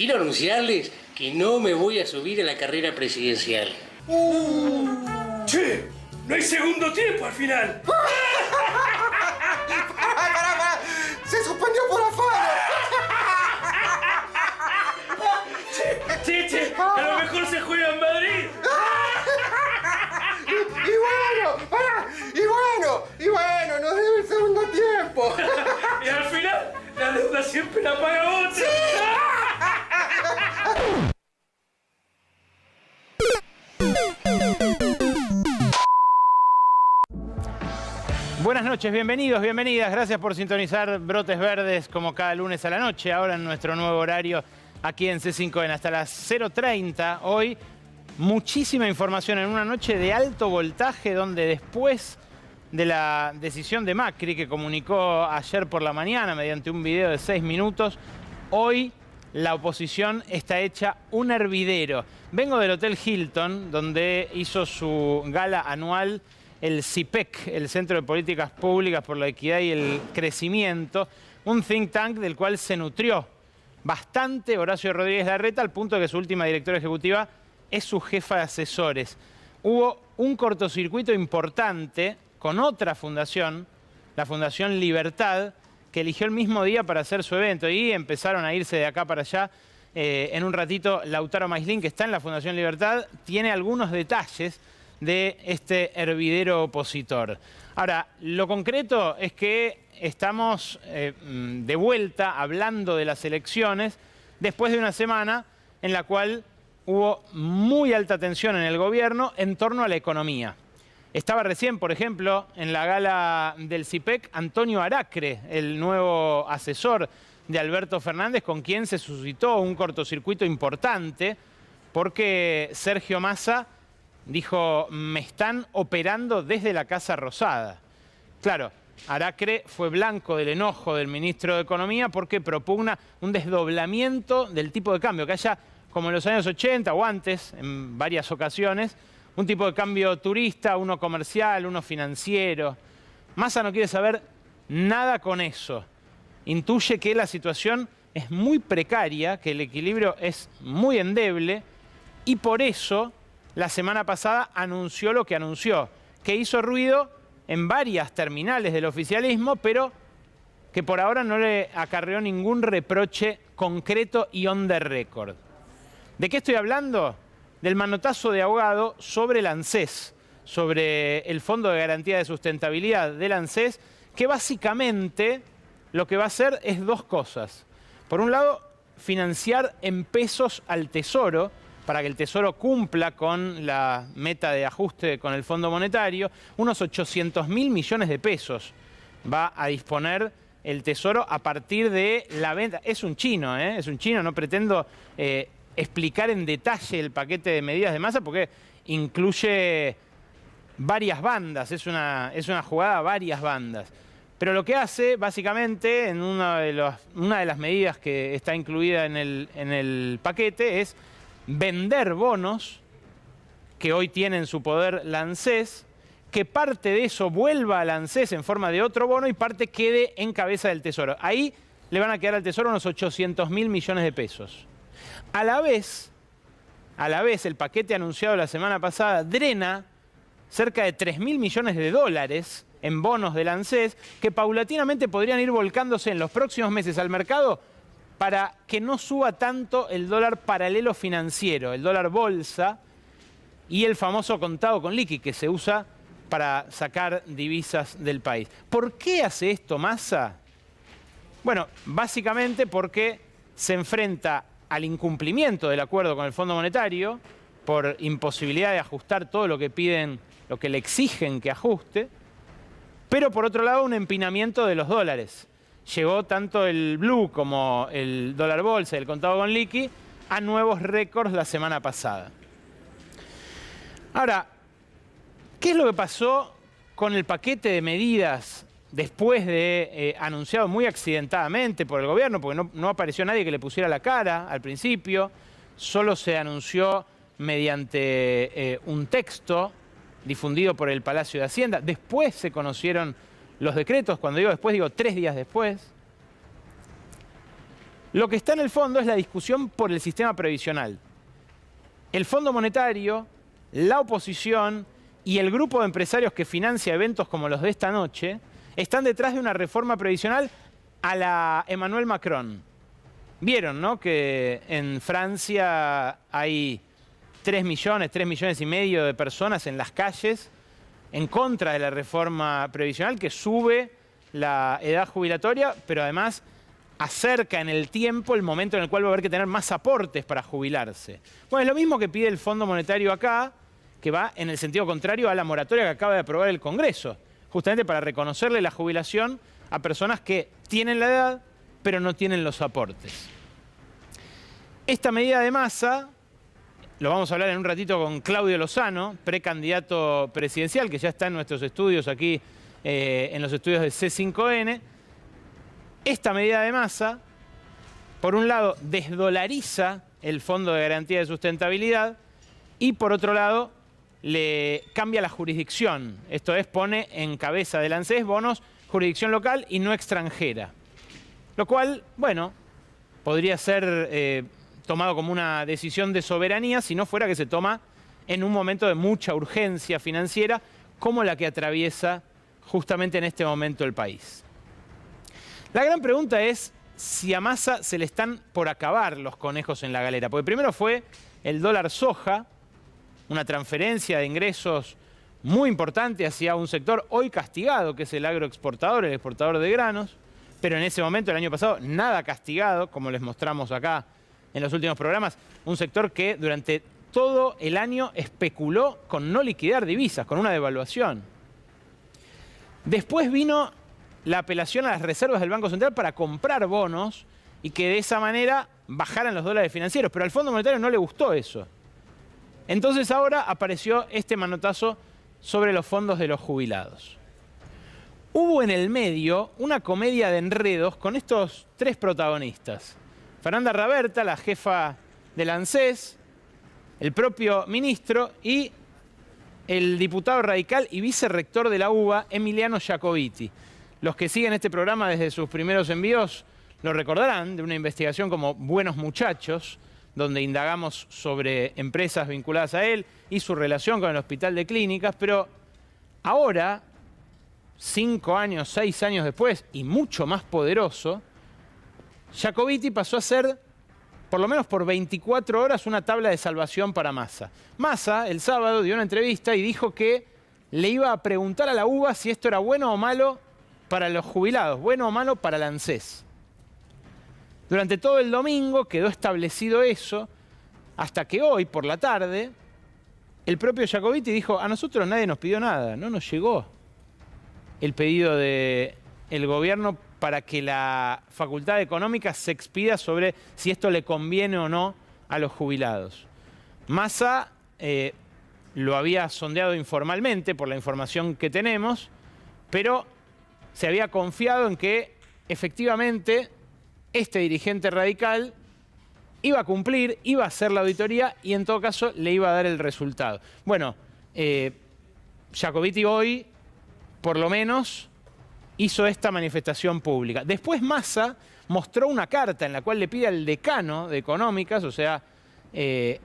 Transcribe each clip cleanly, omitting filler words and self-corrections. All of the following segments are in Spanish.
quiero anunciarles que no me voy a subir a la carrera presidencial. ¡Che! ¡No hay segundo tiempo al final! ¡Pará! ¡Se suspendió por afano! ¡Che! ¡A lo mejor se juega en Madrid! Y bueno, nos debe el segundo tiempo. Y al final, la deuda siempre la paga otro. Buenas noches, bienvenidos, bienvenidas. Gracias por sintonizar Brotes Verdes como cada lunes a la noche. Ahora en nuestro nuevo horario aquí en C5N hasta las 0:30. Hoy muchísima información en una noche de alto voltaje donde después de la decisión de Macri que comunicó ayer por la mañana mediante un video de 6 minutos, hoy la oposición está hecha un hervidero. Vengo del Hotel Hilton donde hizo su gala anual el CIPEC, el Centro de Políticas Públicas por la Equidad y el Crecimiento, un think tank del cual se nutrió bastante Horacio Rodríguez Larreta, al punto de que su última directora ejecutiva es su jefa de asesores. Hubo un cortocircuito importante con otra fundación, la Fundación Libertad, que eligió el mismo día para hacer su evento y empezaron a irse de acá para allá. En un ratito, Lautaro Maislin, que está en la Fundación Libertad, tiene algunos detalles de este hervidero opositor. Ahora, lo concreto es que estamos de vuelta hablando de las elecciones después de una semana en la cual hubo muy alta tensión en el gobierno en torno a la economía. Estaba recién, por ejemplo, en la gala del CIPEC, Antonio Aracre, el nuevo asesor de Alberto Fernández, con quien se suscitó un cortocircuito importante porque Sergio Massa dijo: me están operando desde la Casa Rosada. Claro, Aracre fue blanco del enojo del ministro de Economía porque propugna un desdoblamiento del tipo de cambio, que haya, como en los años 80 o antes, en varias ocasiones, un tipo de cambio turista, uno comercial, uno financiero. Massa no quiere saber nada con eso. Intuye que la situación es muy precaria, que el equilibrio es muy endeble y por eso la semana pasada anunció lo que anunció, que hizo ruido en varias terminales del oficialismo, pero que por ahora no le acarreó ningún reproche concreto y on the record. ¿De qué estoy hablando? Del manotazo de ahogado sobre el ANSES, sobre el Fondo de Garantía de Sustentabilidad del ANSES, que básicamente lo que va a hacer es dos cosas. Por un lado, financiar en pesos al Tesoro, para que el Tesoro cumpla con la meta de ajuste con el Fondo Monetario, unos 800.000 millones de pesos va a disponer el Tesoro a partir de la venta. Es un chino, es un chino, no pretendo explicar en detalle el paquete de medidas de Massa porque incluye varias bandas, es una jugada a varias bandas. Pero lo que hace, básicamente, en una de las medidas que está incluida en el paquete es vender bonos que hoy tiene en su poder la ANSES, que parte de eso vuelva a la ANSES en forma de otro bono y parte quede en cabeza del Tesoro. Ahí le van a quedar al Tesoro unos 800.000 millones de pesos. A la vez, el paquete anunciado la semana pasada drena cerca de 3.000 millones de dólares en bonos del ANSES que paulatinamente podrían ir volcándose en los próximos meses al mercado para que no suba tanto el dólar paralelo financiero, el dólar bolsa y el famoso contado con liqui que se usa para sacar divisas del país. ¿Por qué hace esto Massa? Bueno, básicamente porque se enfrenta al incumplimiento del acuerdo con el Fondo Monetario por imposibilidad de ajustar todo lo que piden, lo que le exigen que ajuste, pero por otro lado un empinamiento de los dólares. Llegó tanto el blue como el dólar bolsa y el contado con liqui a nuevos récords la semana pasada. Ahora, ¿qué es lo que pasó con el paquete de medidas después de anunciado muy accidentadamente por el gobierno? Porque no apareció nadie que le pusiera la cara al principio, solo se anunció mediante un texto difundido por el Palacio de Hacienda. Después se conocieron los decretos, cuando digo después, digo 3 días después. Lo que está en el fondo es la discusión por el sistema previsional. El Fondo Monetario, la oposición y el grupo de empresarios que financia eventos como los de esta noche están detrás de una reforma previsional a la Emmanuel Macron. Vieron, ¿no?, que en Francia hay 3 millones y medio de personas en las calles en contra de la reforma previsional que sube la edad jubilatoria, pero además acerca en el tiempo el momento en el cual va a haber que tener más aportes para jubilarse. Bueno, es lo mismo que pide el Fondo Monetario acá, que va en el sentido contrario a la moratoria que acaba de aprobar el Congreso, justamente para reconocerle la jubilación a personas que tienen la edad, pero no tienen los aportes. Esta medida de Massa, lo vamos a hablar en un ratito con Claudio Lozano, precandidato presidencial, que ya está en nuestros estudios aquí, en los estudios de C5N. Esta medida de Massa, por un lado, desdolariza el Fondo de Garantía de Sustentabilidad y, por otro lado, le cambia la jurisdicción. Esto es, pone en cabeza del ANSES bonos jurisdicción local y no extranjera. Lo cual, bueno, podría ser tomado como una decisión de soberanía si no fuera que se toma en un momento de mucha urgencia financiera como la que atraviesa justamente en este momento el país. La gran pregunta es si a Massa se le están por acabar los conejos en la galera. Porque primero fue el dólar soja, una transferencia de ingresos muy importante hacia un sector hoy castigado, que es el agroexportador, el exportador de granos. Pero en ese momento, el año pasado, nada castigado, como les mostramos acá en los últimos programas. Un sector que durante todo el año especuló con no liquidar divisas, con una devaluación. Después vino la apelación a las reservas del Banco Central para comprar bonos y que de esa manera bajaran los dólares financieros. Pero al Fondo Monetario no le gustó eso. Entonces ahora apareció este manotazo sobre los fondos de los jubilados. Hubo en el medio una comedia de enredos con estos 3 protagonistas. Fernanda Raberta, la jefa del ANSES, el propio ministro y el diputado radical y vicerrector de la UBA, Emiliano Jacobiti. Los que siguen este programa desde sus primeros envíos lo recordarán de una investigación como Buenos Muchachos, donde indagamos sobre empresas vinculadas a él y su relación con el Hospital de Clínicas, pero ahora, 5 años, 6 años después, y mucho más poderoso, Jacobiti pasó a ser, por lo menos por 24 horas, una tabla de salvación para Massa. Massa, el sábado, dio una entrevista y dijo que le iba a preguntar a la UBA si esto era bueno o malo para los jubilados, bueno o malo para el ANSES. Durante todo el domingo quedó establecido eso, hasta que hoy, por la tarde, el propio Jacobiti dijo: a nosotros nadie nos pidió nada, no nos llegó el pedido del gobierno para que la facultad económica se expida sobre si esto le conviene o no a los jubilados. Massa lo había sondeado informalmente por la información que tenemos, pero se había confiado en que efectivamente este dirigente radical iba a cumplir, iba a hacer la auditoría y en todo caso le iba a dar el resultado. Bueno, Jacobiti hoy, por lo menos, hizo esta manifestación pública. Después Massa mostró una carta en la cual le pide al decano de Económicas, o sea,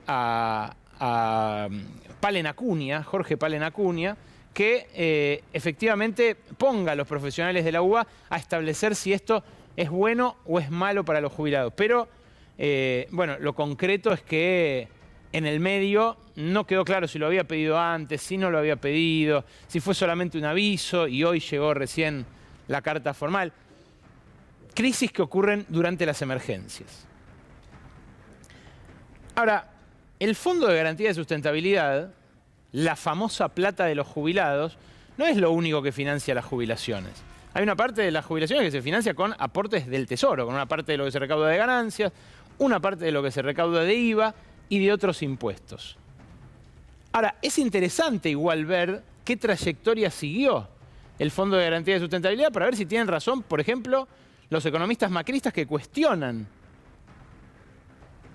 a Palen Acuña, Jorge Palen Acuña, que efectivamente ponga a los profesionales de la UBA a establecer si esto es bueno o es malo para los jubilados. Pero, bueno, lo concreto es que en el medio no quedó claro si lo había pedido antes, si no lo había pedido, si fue solamente un aviso y hoy llegó recién la carta formal. Crisis que ocurren durante las emergencias. Ahora, el Fondo de Garantía de Sustentabilidad, la famosa plata de los jubilados, no es lo único que financia las jubilaciones. Hay una parte de las jubilaciones que se financia con aportes del Tesoro, con una parte de lo que se recauda de ganancias, una parte de lo que se recauda de IVA y de otros impuestos. Ahora, es interesante igual ver qué trayectoria siguió el Fondo de Garantía de Sustentabilidad para ver si tienen razón, por ejemplo, los economistas macristas que cuestionan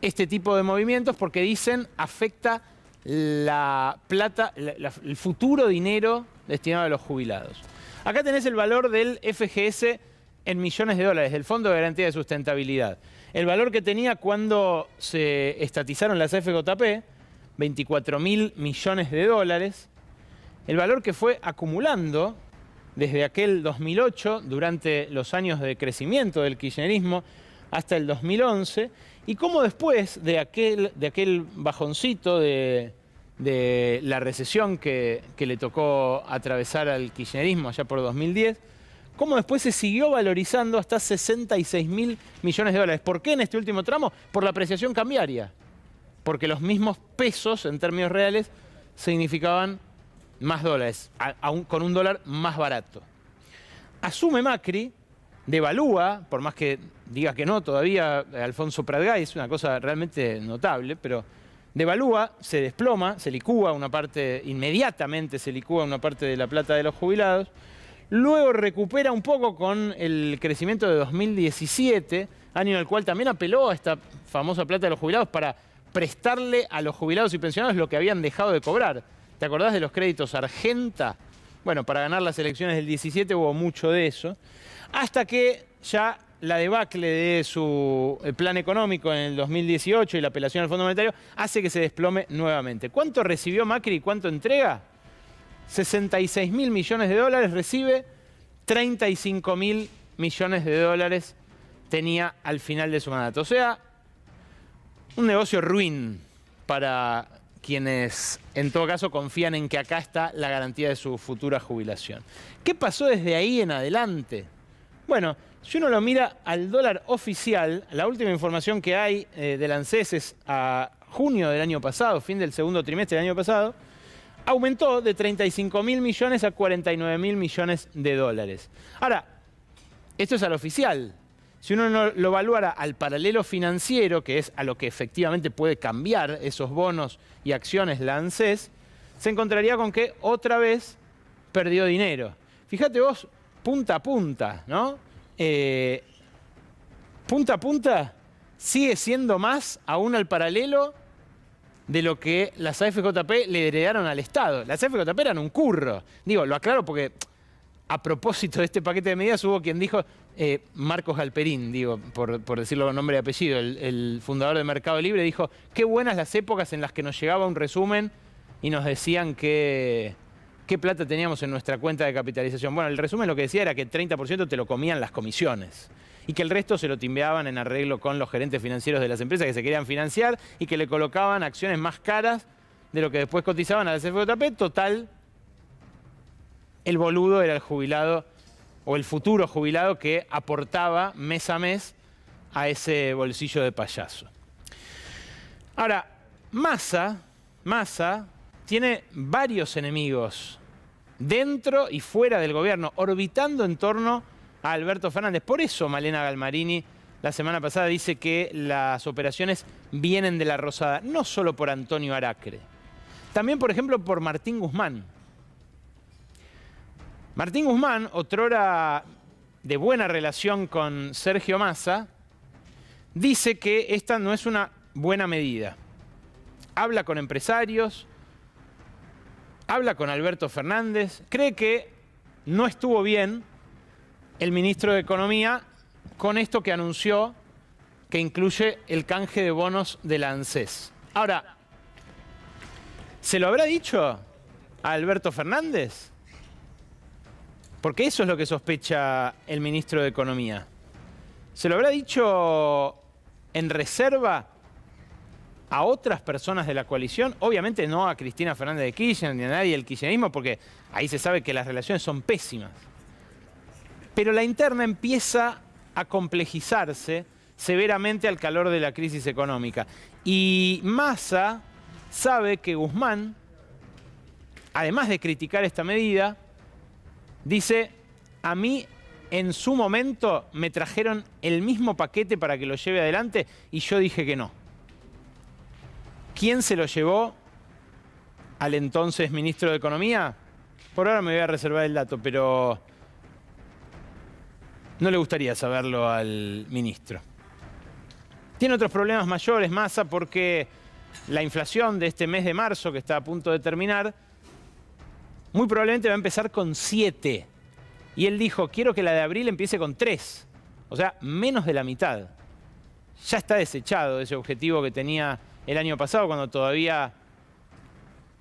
este tipo de movimientos porque dicen afecta la plata, el futuro dinero destinado a los jubilados. Acá tenés el valor del FGS en millones de dólares, del Fondo de Garantía de Sustentabilidad. el valor que tenía cuando se estatizaron las AFJP, 24.000 millones de dólares, el valor que fue acumulando desde aquel 2008, durante los años de crecimiento del kirchnerismo, hasta el 2011, y cómo después de aquel bajoncito de la recesión que le tocó atravesar al kirchnerismo allá por 2010, cómo después se siguió valorizando hasta 66.000 millones de dólares. ¿Por qué en este último tramo? Por la apreciación cambiaria. Porque los mismos pesos, en términos reales, significaban más dólares, con un dólar más barato. Asume Macri, devalúa, por más que diga que no todavía, Alfonso Pratgay, es una cosa realmente notable, pero devalúa, se desploma, se licúa una parte, inmediatamente se licúa una parte de la plata de los jubilados, luego recupera un poco con el crecimiento de 2017, año en el cual también apeló a esta famosa plata de los jubilados para prestarle a los jubilados y pensionados lo que habían dejado de cobrar. ¿Te acordás de los créditos Argenta? Bueno, para ganar las elecciones del 17 hubo mucho de eso, hasta que ya la debacle de su plan económico en el 2018 y la apelación al Fondo Monetario hace que se desplome nuevamente. ¿Cuánto recibió Macri y cuánto entrega? 66.000 millones de dólares recibe, 35.000 millones de dólares tenía al final de su mandato. O sea, un negocio ruin para quienes en todo caso confían en que acá está la garantía de su futura jubilación. ¿Qué pasó desde ahí en adelante? Bueno, si uno lo mira al dólar oficial, la última información que hay del ANSES es a junio del año pasado, fin del segundo trimestre del año pasado, aumentó de 35.000 millones a 49.000 millones de dólares. Ahora, esto es al oficial. Si uno lo evaluara al paralelo financiero, que es a lo que efectivamente puede cambiar esos bonos y acciones la ANSES, se encontraría con que otra vez perdió dinero. Fíjate vos, punta a punta, ¿no? Punta a punta sigue siendo más aún al paralelo de lo que las AFJP le heredaron al Estado. Las AFJP eran un curro. Digo, lo aclaro porque a propósito de este paquete de medidas hubo quien dijo, Marcos Galperín, digo, por decirlo con nombre y apellido, el fundador de Mercado Libre, dijo, qué buenas las épocas en las que nos llegaba un resumen y nos decían qué plata teníamos en nuestra cuenta de capitalización. Bueno, el resumen lo que decía era que el 30% te lo comían las comisiones y que el resto se lo timbeaban en arreglo con los gerentes financieros de las empresas que se querían financiar y que le colocaban acciones más caras de lo que después cotizaban a la CFJP. Total, el boludo era el jubilado o el futuro jubilado que aportaba mes a mes a ese bolsillo de payaso. Ahora, Massa tiene varios enemigos dentro y fuera del gobierno, orbitando en torno a Alberto Fernández. Por eso Malena Galmarini la semana pasada dice que las operaciones vienen de la Rosada, no solo por Antonio Aracre, también, por ejemplo, por Martín Guzmán. Martín Guzmán, otrora de buena relación con Sergio Massa, dice que esta no es una buena medida. Habla con empresarios, habla con Alberto Fernández, cree que no estuvo bien el ministro de Economía con esto que anunció, que incluye el canje de bonos de la ANSES. Ahora, ¿se lo habrá dicho a Alberto Fernández? Porque eso es lo que sospecha el ministro de Economía. ¿Se lo habrá dicho en reserva a otras personas de la coalición? Obviamente no a Cristina Fernández de Kirchner ni a nadie del kirchnerismo, porque ahí se sabe que las relaciones son pésimas. Pero la interna empieza a complejizarse severamente al calor de la crisis económica. Y Massa sabe que Guzmán, además de criticar esta medida, dice, a mí en su momento me trajeron el mismo paquete para que lo lleve adelante y yo dije que no. ¿Quién se lo llevó al entonces ministro de Economía? Por ahora me voy a reservar el dato, pero no le gustaría saberlo al ministro. Tiene otros problemas mayores, Massa, porque la inflación de este mes de marzo, que está a punto de terminar, muy probablemente va a empezar con 7. Y él dijo, quiero que la de abril empiece con 3. O sea, menos de la mitad. ya está desechado ese objetivo que tenía el año pasado, cuando todavía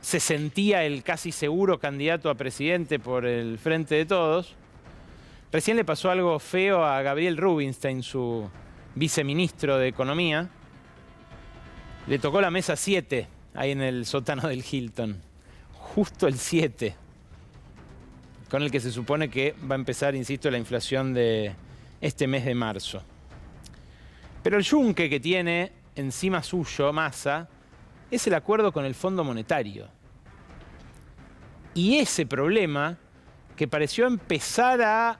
se sentía el casi seguro candidato a presidente por el Frente de Todos. Recién le pasó algo feo a Gabriel Rubinstein, su viceministro de Economía. Le tocó la mesa 7 ahí en el sótano del Hilton. Justo el 7. Con el que se supone que va a empezar, insisto, la inflación de este mes de marzo. Pero el yunque que tiene encima suyo Massa es el acuerdo con el Fondo Monetario. Y ese problema, que pareció empezar a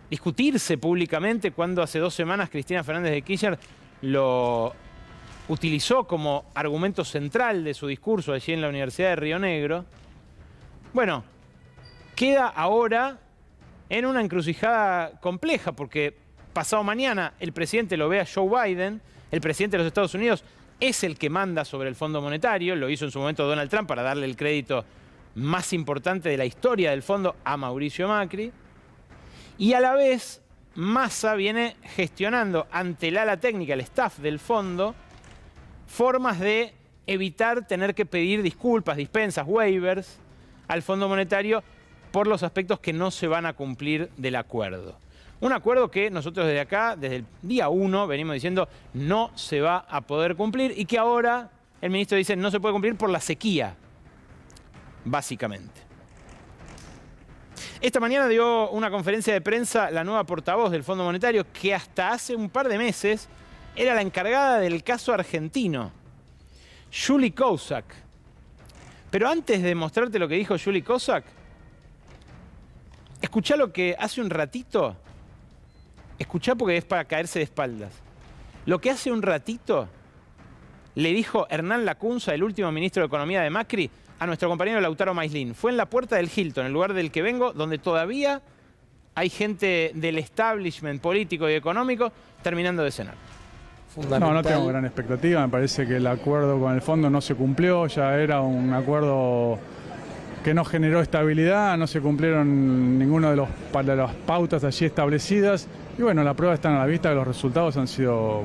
discutirse públicamente cuando hace 2 semanas Cristina Fernández de Kirchner lo utilizó como argumento central de su discurso allí en la Universidad de Río Negro, bueno, queda ahora en una encrucijada compleja, porque pasado mañana el presidente lo ve a Joe Biden, el presidente de los Estados Unidos es el que manda sobre el Fondo Monetario, lo hizo en su momento Donald Trump para darle el crédito más importante de la historia del fondo a Mauricio Macri, y a la vez Massa viene gestionando ante el ala técnica, el staff del fondo, formas de evitar tener que pedir disculpas, dispensas, waivers al Fondo Monetario por los aspectos que no se van a cumplir del acuerdo. Un acuerdo que nosotros desde acá, desde el día 1, venimos diciendo no se va a poder cumplir y que ahora el ministro dice no se puede cumplir por la sequía, básicamente. Esta mañana dio una conferencia de prensa la nueva portavoz del Fondo Monetario, que hasta hace un par de meses era la encargada del caso argentino, Julie Kozak. Pero antes de mostrarte lo que dijo Julie Kozak, escuchá lo que hace un ratito, escuchá porque es para caerse de espaldas. Lo que hace un ratito le dijo Hernán Lacunza, el último ministro de Economía de Macri, a nuestro compañero Lautaro Maislin. Fue en la puerta del Hilton, el lugar del que vengo, donde todavía hay gente del establishment político y económico terminando de cenar. No tengo gran expectativa. Me parece que el acuerdo con el fondo no se cumplió. Ya era un acuerdo que no generó estabilidad, no se cumplieron ninguna de las pautas allí establecidas. Y bueno, la prueba está a la vista, que los resultados han sido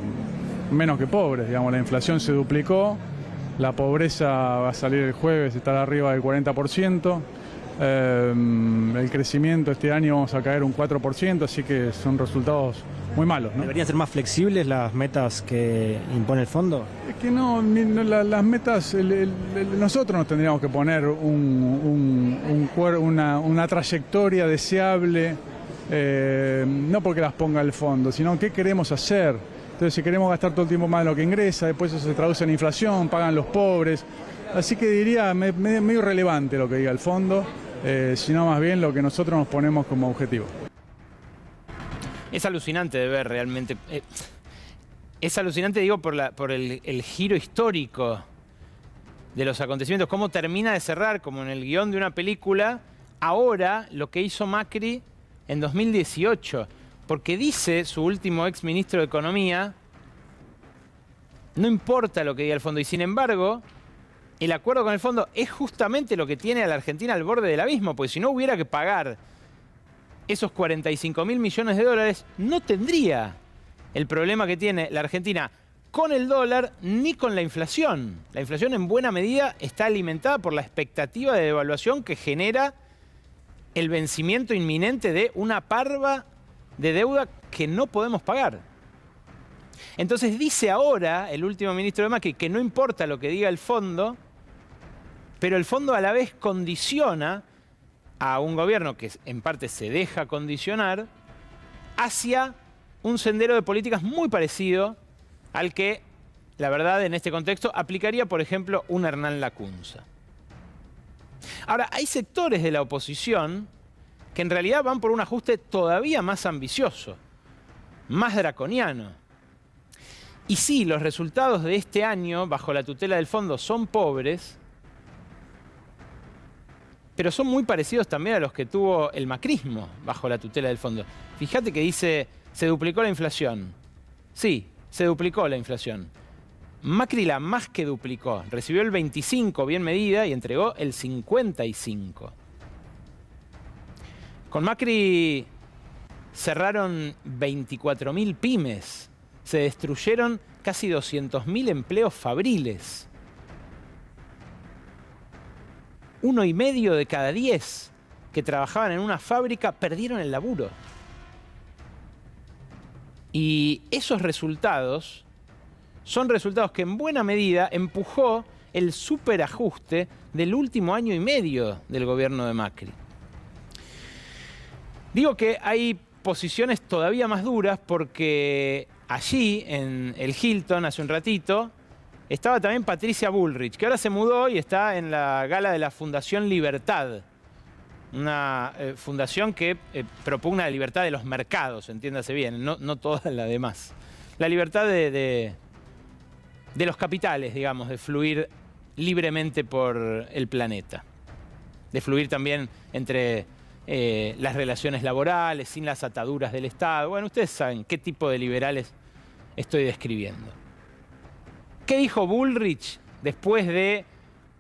menos que pobres. Digamos, la inflación se duplicó, la pobreza va a salir el jueves, estará arriba del 40%. El crecimiento este año vamos a caer un 4%, así que son resultados muy malos, ¿no? ¿Deberían ser más flexibles las metas que impone el fondo? Es que las metas, nosotros nos tendríamos que poner una trayectoria deseable, no porque las ponga el fondo, sino qué queremos hacer. Entonces, si queremos gastar todo el tiempo más de lo que ingresa, después eso se traduce en inflación, pagan los pobres. Así que diría, medio irrelevante lo que diga el fondo, sino más bien lo que nosotros nos ponemos como objetivo. Es alucinante de ver realmente. Es alucinante, digo, por el giro histórico de los acontecimientos. Cómo termina de cerrar, como en el guión de una película, ahora lo que hizo Macri en 2018. Porque dice su último ex ministro de Economía, no importa lo que diga el fondo. Y sin embargo, el acuerdo con el fondo es justamente lo que tiene a la Argentina al borde del abismo. Porque si no hubiera que pagar esos 45.000 millones de dólares, no tendría el problema que tiene la Argentina con el dólar ni con la inflación. La inflación en buena medida está alimentada por la expectativa de devaluación que genera el vencimiento inminente de una parva de deuda que no podemos pagar. Entonces dice ahora el último ministro de Macri que no importa lo que diga el fondo, pero el fondo a la vez condiciona a un gobierno que en parte se deja condicionar hacia un sendero de políticas muy parecido al que, la verdad, en este contexto, aplicaría, por ejemplo, un Hernán Lacunza. Ahora, hay sectores de la oposición que en realidad van por un ajuste todavía más ambicioso, más draconiano. Y sí, los resultados de este año, bajo la tutela del fondo, son pobres, pero son muy parecidos también a los que tuvo el macrismo bajo la tutela del fondo. Fíjate que dice, se duplicó la inflación. Sí, se duplicó la inflación. Macri la más que duplicó. Recibió el 25 bien medida y entregó el 55. Con Macri cerraron 24.000 pymes, se destruyeron casi 200.000 empleos fabriles. 1,5 de cada 10 que trabajaban en una fábrica perdieron el laburo. Y esos resultados son resultados que en buena medida empujó el superajuste del último año y medio del gobierno de Macri. Digo que hay posiciones todavía más duras porque allí, en el Hilton, hace un ratito, estaba también Patricia Bullrich, que ahora se mudó y está en la gala de la Fundación Libertad. Una fundación que propugna la libertad de los mercados, entiéndase bien, no toda la demás. La libertad de los capitales, digamos, de fluir libremente por el planeta. De fluir también entre las relaciones laborales, sin las ataduras del Estado. Bueno, ustedes saben qué tipo de liberales estoy describiendo. ¿Qué dijo Bullrich después de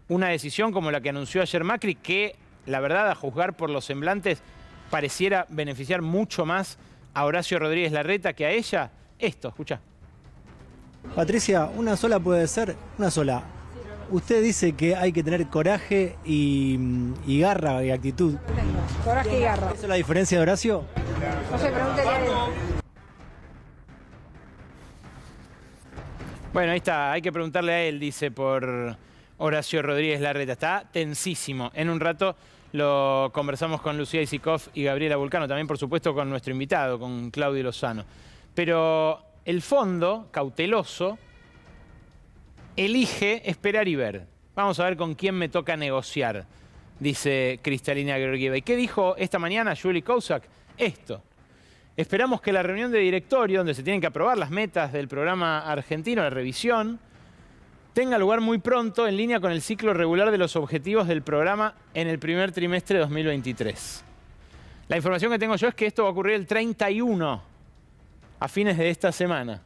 una decisión como la que anunció ayer Macri, que la verdad, a juzgar por los semblantes, pareciera beneficiar mucho más a Horacio Rodríguez Larreta que a ella? Esto, escuchá. Patricia, una sola puede ser, una sola. Usted dice que hay que tener coraje y garra y actitud. Tengo coraje y garra. ¿Esa es la diferencia de Horacio? No sé, pregúntale a él. Bueno, ahí está, hay que preguntarle a él, dice, por Horacio Rodríguez Larreta. Está tensísimo. En un rato lo conversamos con Lucía Isikoff y Gabriela Vulcano, también por supuesto con nuestro invitado, con Claudio Lozano. Pero el fondo, cauteloso, elige esperar y ver. Vamos a ver con quién me toca negociar, dice Kristalina Georgieva. ¿Y qué dijo esta mañana Julie Kozak? Esto. Esperamos que la reunión de directorio, donde se tienen que aprobar las metas del programa argentino, la revisión, tenga lugar muy pronto en línea con el ciclo regular de los objetivos del programa en el primer trimestre de 2023. La información que tengo yo es que esto va a ocurrir el 31, a fines de esta semana.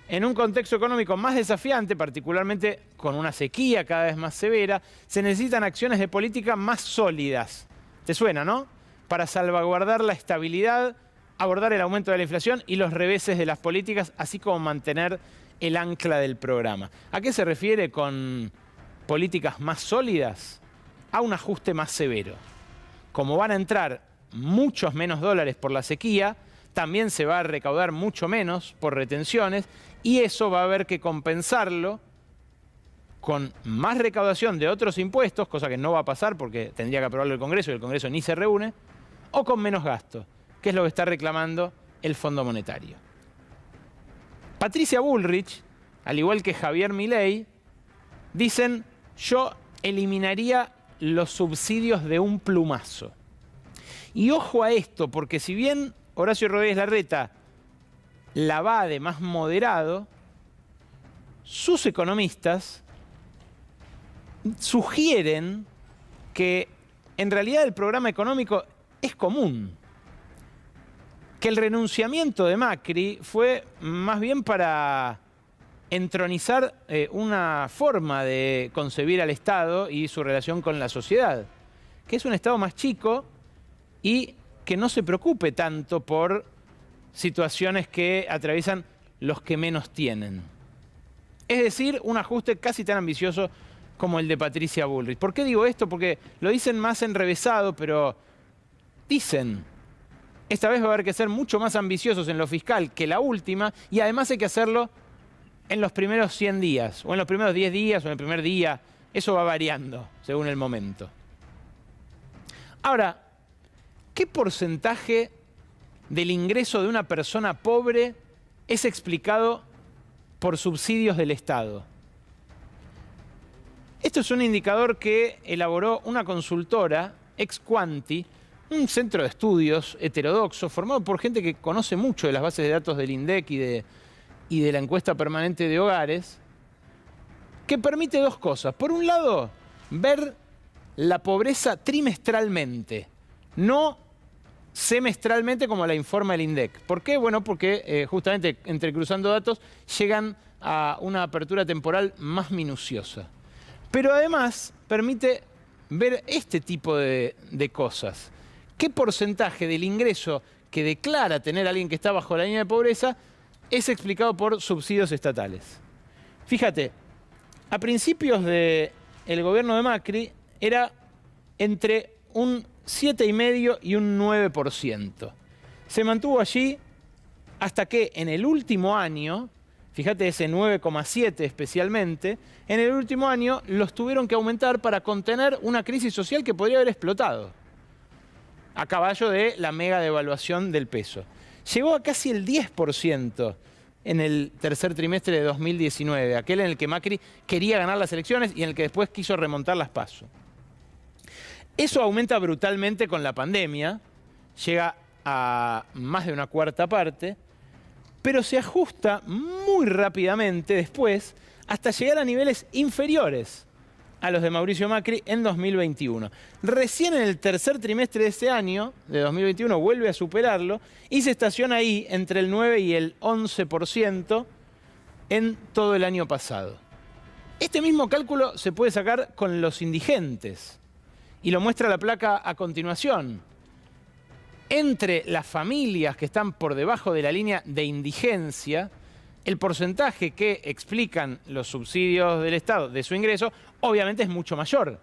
En un contexto económico más desafiante, particularmente con una sequía cada vez más severa, se necesitan acciones de política más sólidas. ¿Te suena, no? Para salvaguardar la estabilidad, abordar el aumento de la inflación y los reveses de las políticas, así como mantener el ancla del programa. ¿A qué se refiere con políticas más sólidas? A un ajuste más severo. Como van a entrar muchos menos dólares por la sequía, también se va a recaudar mucho menos por retenciones y eso va a haber que compensarlo con más recaudación de otros impuestos, cosa que no va a pasar porque tendría que aprobarlo el Congreso y el Congreso ni se reúne, o con menos gasto, que es lo que está reclamando el Fondo Monetario. Patricia Bullrich, al igual que Javier Milei, dicen: yo eliminaría los subsidios de un plumazo. Y ojo a esto, porque si bien Horacio Rodríguez Larreta la va de más moderado, sus economistas sugieren que en realidad el programa económico es común. Que el renunciamiento de Macri fue más bien para entronizar una forma de concebir al Estado y su relación con la sociedad, que es un Estado más chico y que no se preocupe tanto por situaciones que atraviesan los que menos tienen. Es decir, un ajuste casi tan ambicioso como el de Patricia Bullrich. ¿Por qué digo esto? Porque lo dicen más enrevesado, pero dicen: esta vez va a haber que ser mucho más ambiciosos en lo fiscal que la última y además hay que hacerlo en los primeros 100 días, o en los primeros 10 días, o en el primer día. Eso va variando según el momento. Ahora, ¿qué porcentaje del ingreso de una persona pobre es explicado por subsidios del Estado? Esto es un indicador que elaboró una consultora, Exquanti, un centro de estudios heterodoxo formado por gente que conoce mucho de las bases de datos del INDEC y de la encuesta permanente de hogares, que permite dos cosas. Por un lado, ver la pobreza trimestralmente, no semestralmente como la informa el INDEC. ¿Por qué? Bueno, porque justamente entrecruzando datos llegan a una apertura temporal más minuciosa. Pero además permite ver este tipo de cosas. ¿Qué porcentaje del ingreso que declara tener alguien que está bajo la línea de pobreza es explicado por subsidios estatales. Fíjate, a principios del gobierno de Macri era entre un 7,5 y un 9%. Se mantuvo allí hasta que en el último año, fíjate ese 9,7 especialmente, en el último año los tuvieron que aumentar para contener una crisis social que podría haber explotado a caballo de la mega devaluación del peso. Llegó a casi el 10% en el tercer trimestre de 2019, aquel en el que Macri quería ganar las elecciones y en el que después quiso remontar las PASO. Eso aumenta brutalmente con la pandemia, llega a más de una cuarta parte, pero se ajusta muy rápidamente después hasta llegar a niveles inferiores a los de Mauricio Macri en 2021. Recién en el tercer trimestre de ese año, de 2021, vuelve a superarlo y se estaciona ahí entre el 9 y el 11% en todo el año pasado. Este mismo cálculo se puede sacar con los indigentes y lo muestra la placa a continuación. Entre las familias que están por debajo de la línea de indigencia, el porcentaje que explican los subsidios del Estado de su ingreso, obviamente es mucho mayor,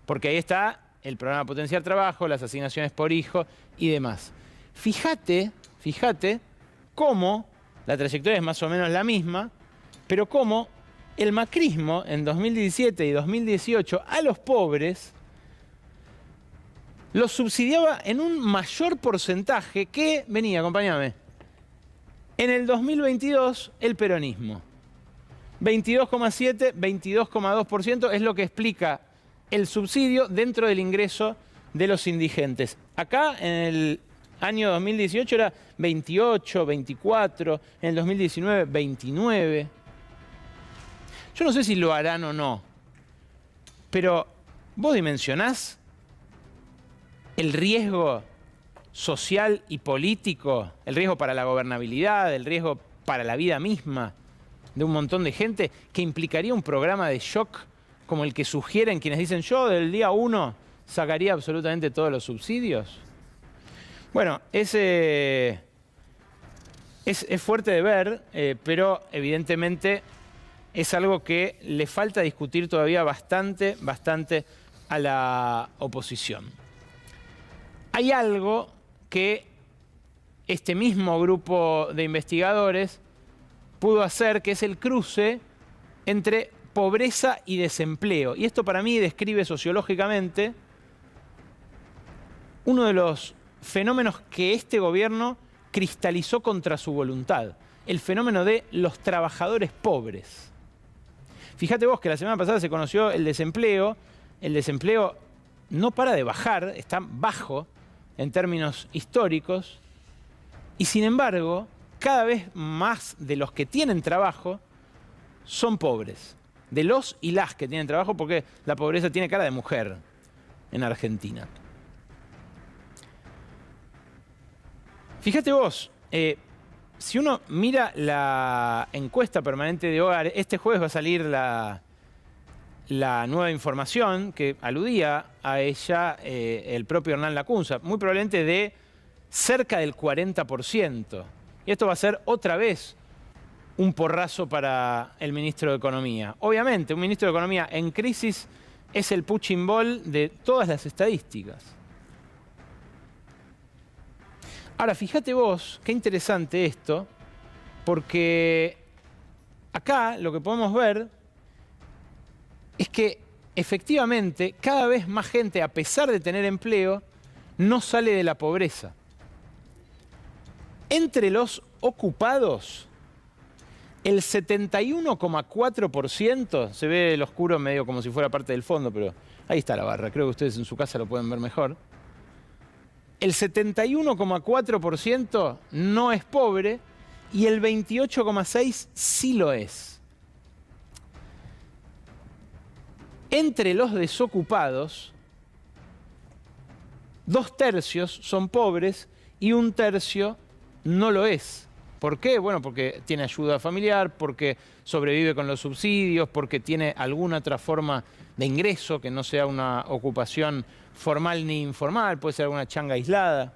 porque ahí está el programa Potenciar Trabajo, las asignaciones por hijo y demás. Fíjate cómo la trayectoria es más o menos la misma, pero cómo el macrismo en 2017 y 2018 a los pobres los subsidiaba en un mayor porcentaje que, acompáñame, en el 2022 el peronismo. 22,7, 22,2% es lo que explica el subsidio dentro del ingreso de los indigentes. Acá en el año 2018 era 28, 24, en el 2019 29. Yo no sé si lo harán o no, pero vos dimensionás el riesgo social y político, el riesgo para la gobernabilidad, el riesgo para la vida misma de un montón de gente, que implicaría un programa de shock como el que sugieren quienes dicen yo del día 1 sacaría absolutamente todos los subsidios. Bueno, es fuerte de ver, pero evidentemente es algo que le falta discutir todavía bastante a la oposición. Hay algo que este mismo grupo de investigadores pudo hacer, que es el cruce entre pobreza y desempleo. Y esto para mí describe sociológicamente uno de los fenómenos que este gobierno cristalizó contra su voluntad, el fenómeno de los trabajadores pobres. Fíjate vos que la semana pasada se conoció el desempleo no para de bajar, está bajo en términos históricos, y sin embargo, cada vez más de los que tienen trabajo son pobres. De los y las que tienen trabajo, porque la pobreza tiene cara de mujer en Argentina. Fíjate vos, si uno mira la encuesta permanente de hogares, este jueves va a salir la nueva información que aludía a ella el propio Hernán Lacunza, muy probablemente de cerca del 40%. Y esto va a ser otra vez un porrazo para el ministro de Economía. Obviamente, un ministro de Economía en crisis es el punching ball de todas las estadísticas. Ahora, fíjate vos, qué interesante esto, porque acá lo que podemos ver es que efectivamente cada vez más gente, a pesar de tener empleo, no sale de la pobreza. Entre los ocupados, el 71,4%, se ve el oscuro medio como si fuera parte del fondo, pero ahí está la barra, creo que ustedes en su casa lo pueden ver mejor. El 71,4% no es pobre y el 28,6% sí lo es. Entre los desocupados, 2/3 son pobres y 1/3 no lo es. ¿Por qué? Bueno, porque tiene ayuda familiar, porque sobrevive con los subsidios, porque tiene alguna otra forma de ingreso que no sea una ocupación formal ni informal, puede ser alguna changa aislada.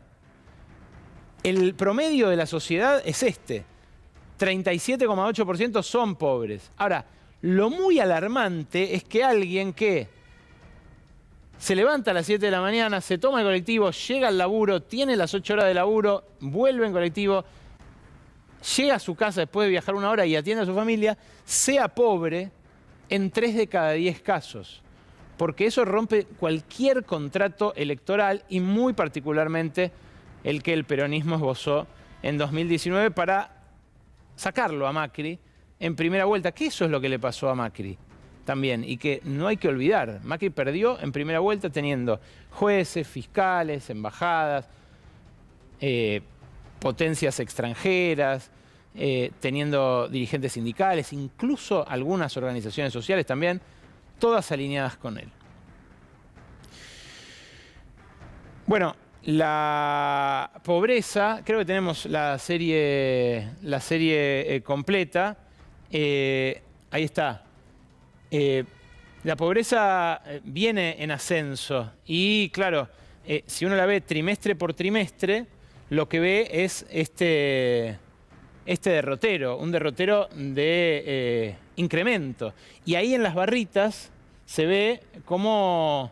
El promedio de la sociedad es este. 37,8% son pobres. Ahora, lo muy alarmante es que alguien que se levanta a las 7 de la mañana, se toma el colectivo, llega al laburo, tiene las 8 horas de laburo, vuelve en colectivo, llega a su casa después de viajar 1 hora y atiende a su familia, sea pobre en 3 de cada 10 casos. Porque eso rompe cualquier contrato electoral y muy particularmente el que el peronismo esbozó en 2019 para sacarlo a Macri en primera vuelta, que eso es lo que le pasó a Macri también y que no hay que olvidar. Macri perdió en primera vuelta teniendo jueces, fiscales, embajadas, potencias extranjeras, teniendo dirigentes sindicales, incluso algunas organizaciones sociales también, todas alineadas con él. Bueno, la pobreza, creo que tenemos la serie completa. Ahí está. La pobreza viene en ascenso y claro, si uno la ve trimestre por trimestre, lo que ve es este derrotero, un derrotero de incremento. Y ahí en las barritas se ve cómo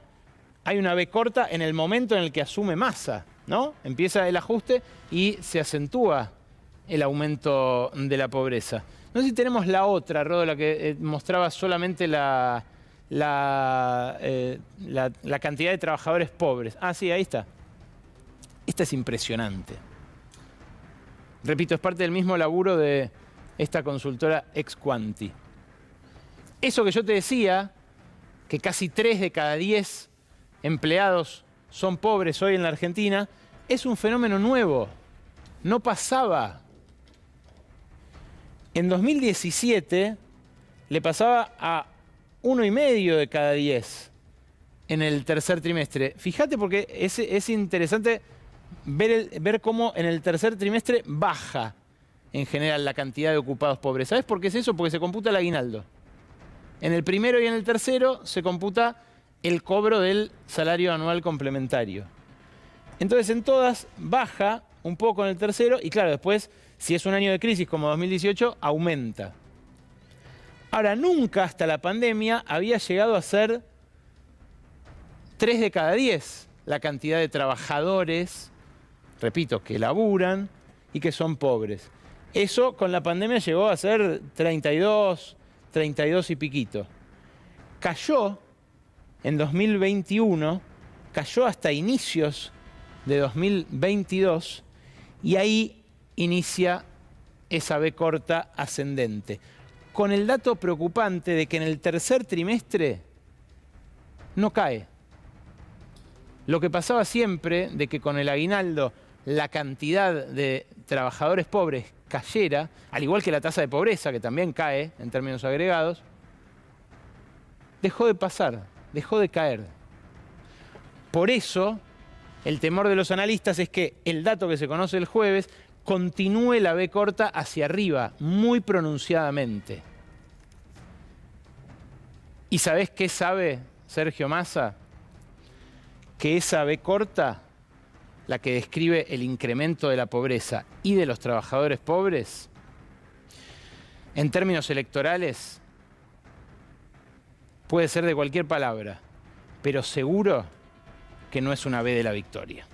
hay una V corta en el momento en el que asume Massa, ¿no? Empieza el ajuste y se acentúa el aumento de la pobreza. No sé si tenemos la otra, Rodo, la que mostraba solamente la cantidad de trabajadores pobres. Ah, sí, ahí está. Esta es impresionante. Repito, es parte del mismo laburo de esta consultora Exquanti. Eso que yo te decía, que casi 3 de cada 10 empleados son pobres hoy en la Argentina, es un fenómeno nuevo. No pasaba. En 2017 le pasaba a 1,5 de cada 10 en el tercer trimestre. Fíjate porque es interesante ver cómo en el tercer trimestre baja en general la cantidad de ocupados pobres. ¿Sabes por qué es eso? Porque se computa el aguinaldo. En el primero y en el tercero se computa el cobro del salario anual complementario. Entonces en todas baja un poco en el tercero y claro, después, si es un año de crisis como 2018, aumenta. Ahora, nunca hasta la pandemia había llegado a ser 3 de cada 10 la cantidad de trabajadores, repito, que laburan y que son pobres. Eso con la pandemia llegó a ser 32 y piquito. Cayó en 2021, cayó hasta inicios de 2022 y ahí inicia esa V corta ascendente. Con el dato preocupante de que en el tercer trimestre no cae. Lo que pasaba siempre de que con el aguinaldo la cantidad de trabajadores pobres cayera, al igual que la tasa de pobreza, que también cae en términos agregados, dejó de pasar, dejó de caer. Por eso, el temor de los analistas es que el dato que se conoce el jueves continúe la V corta hacia arriba, muy pronunciadamente. ¿Y sabés qué sabe Sergio Massa? Que esa V corta, la que describe el incremento de la pobreza y de los trabajadores pobres, en términos electorales, puede ser de cualquier palabra, pero seguro que no es una V de la victoria.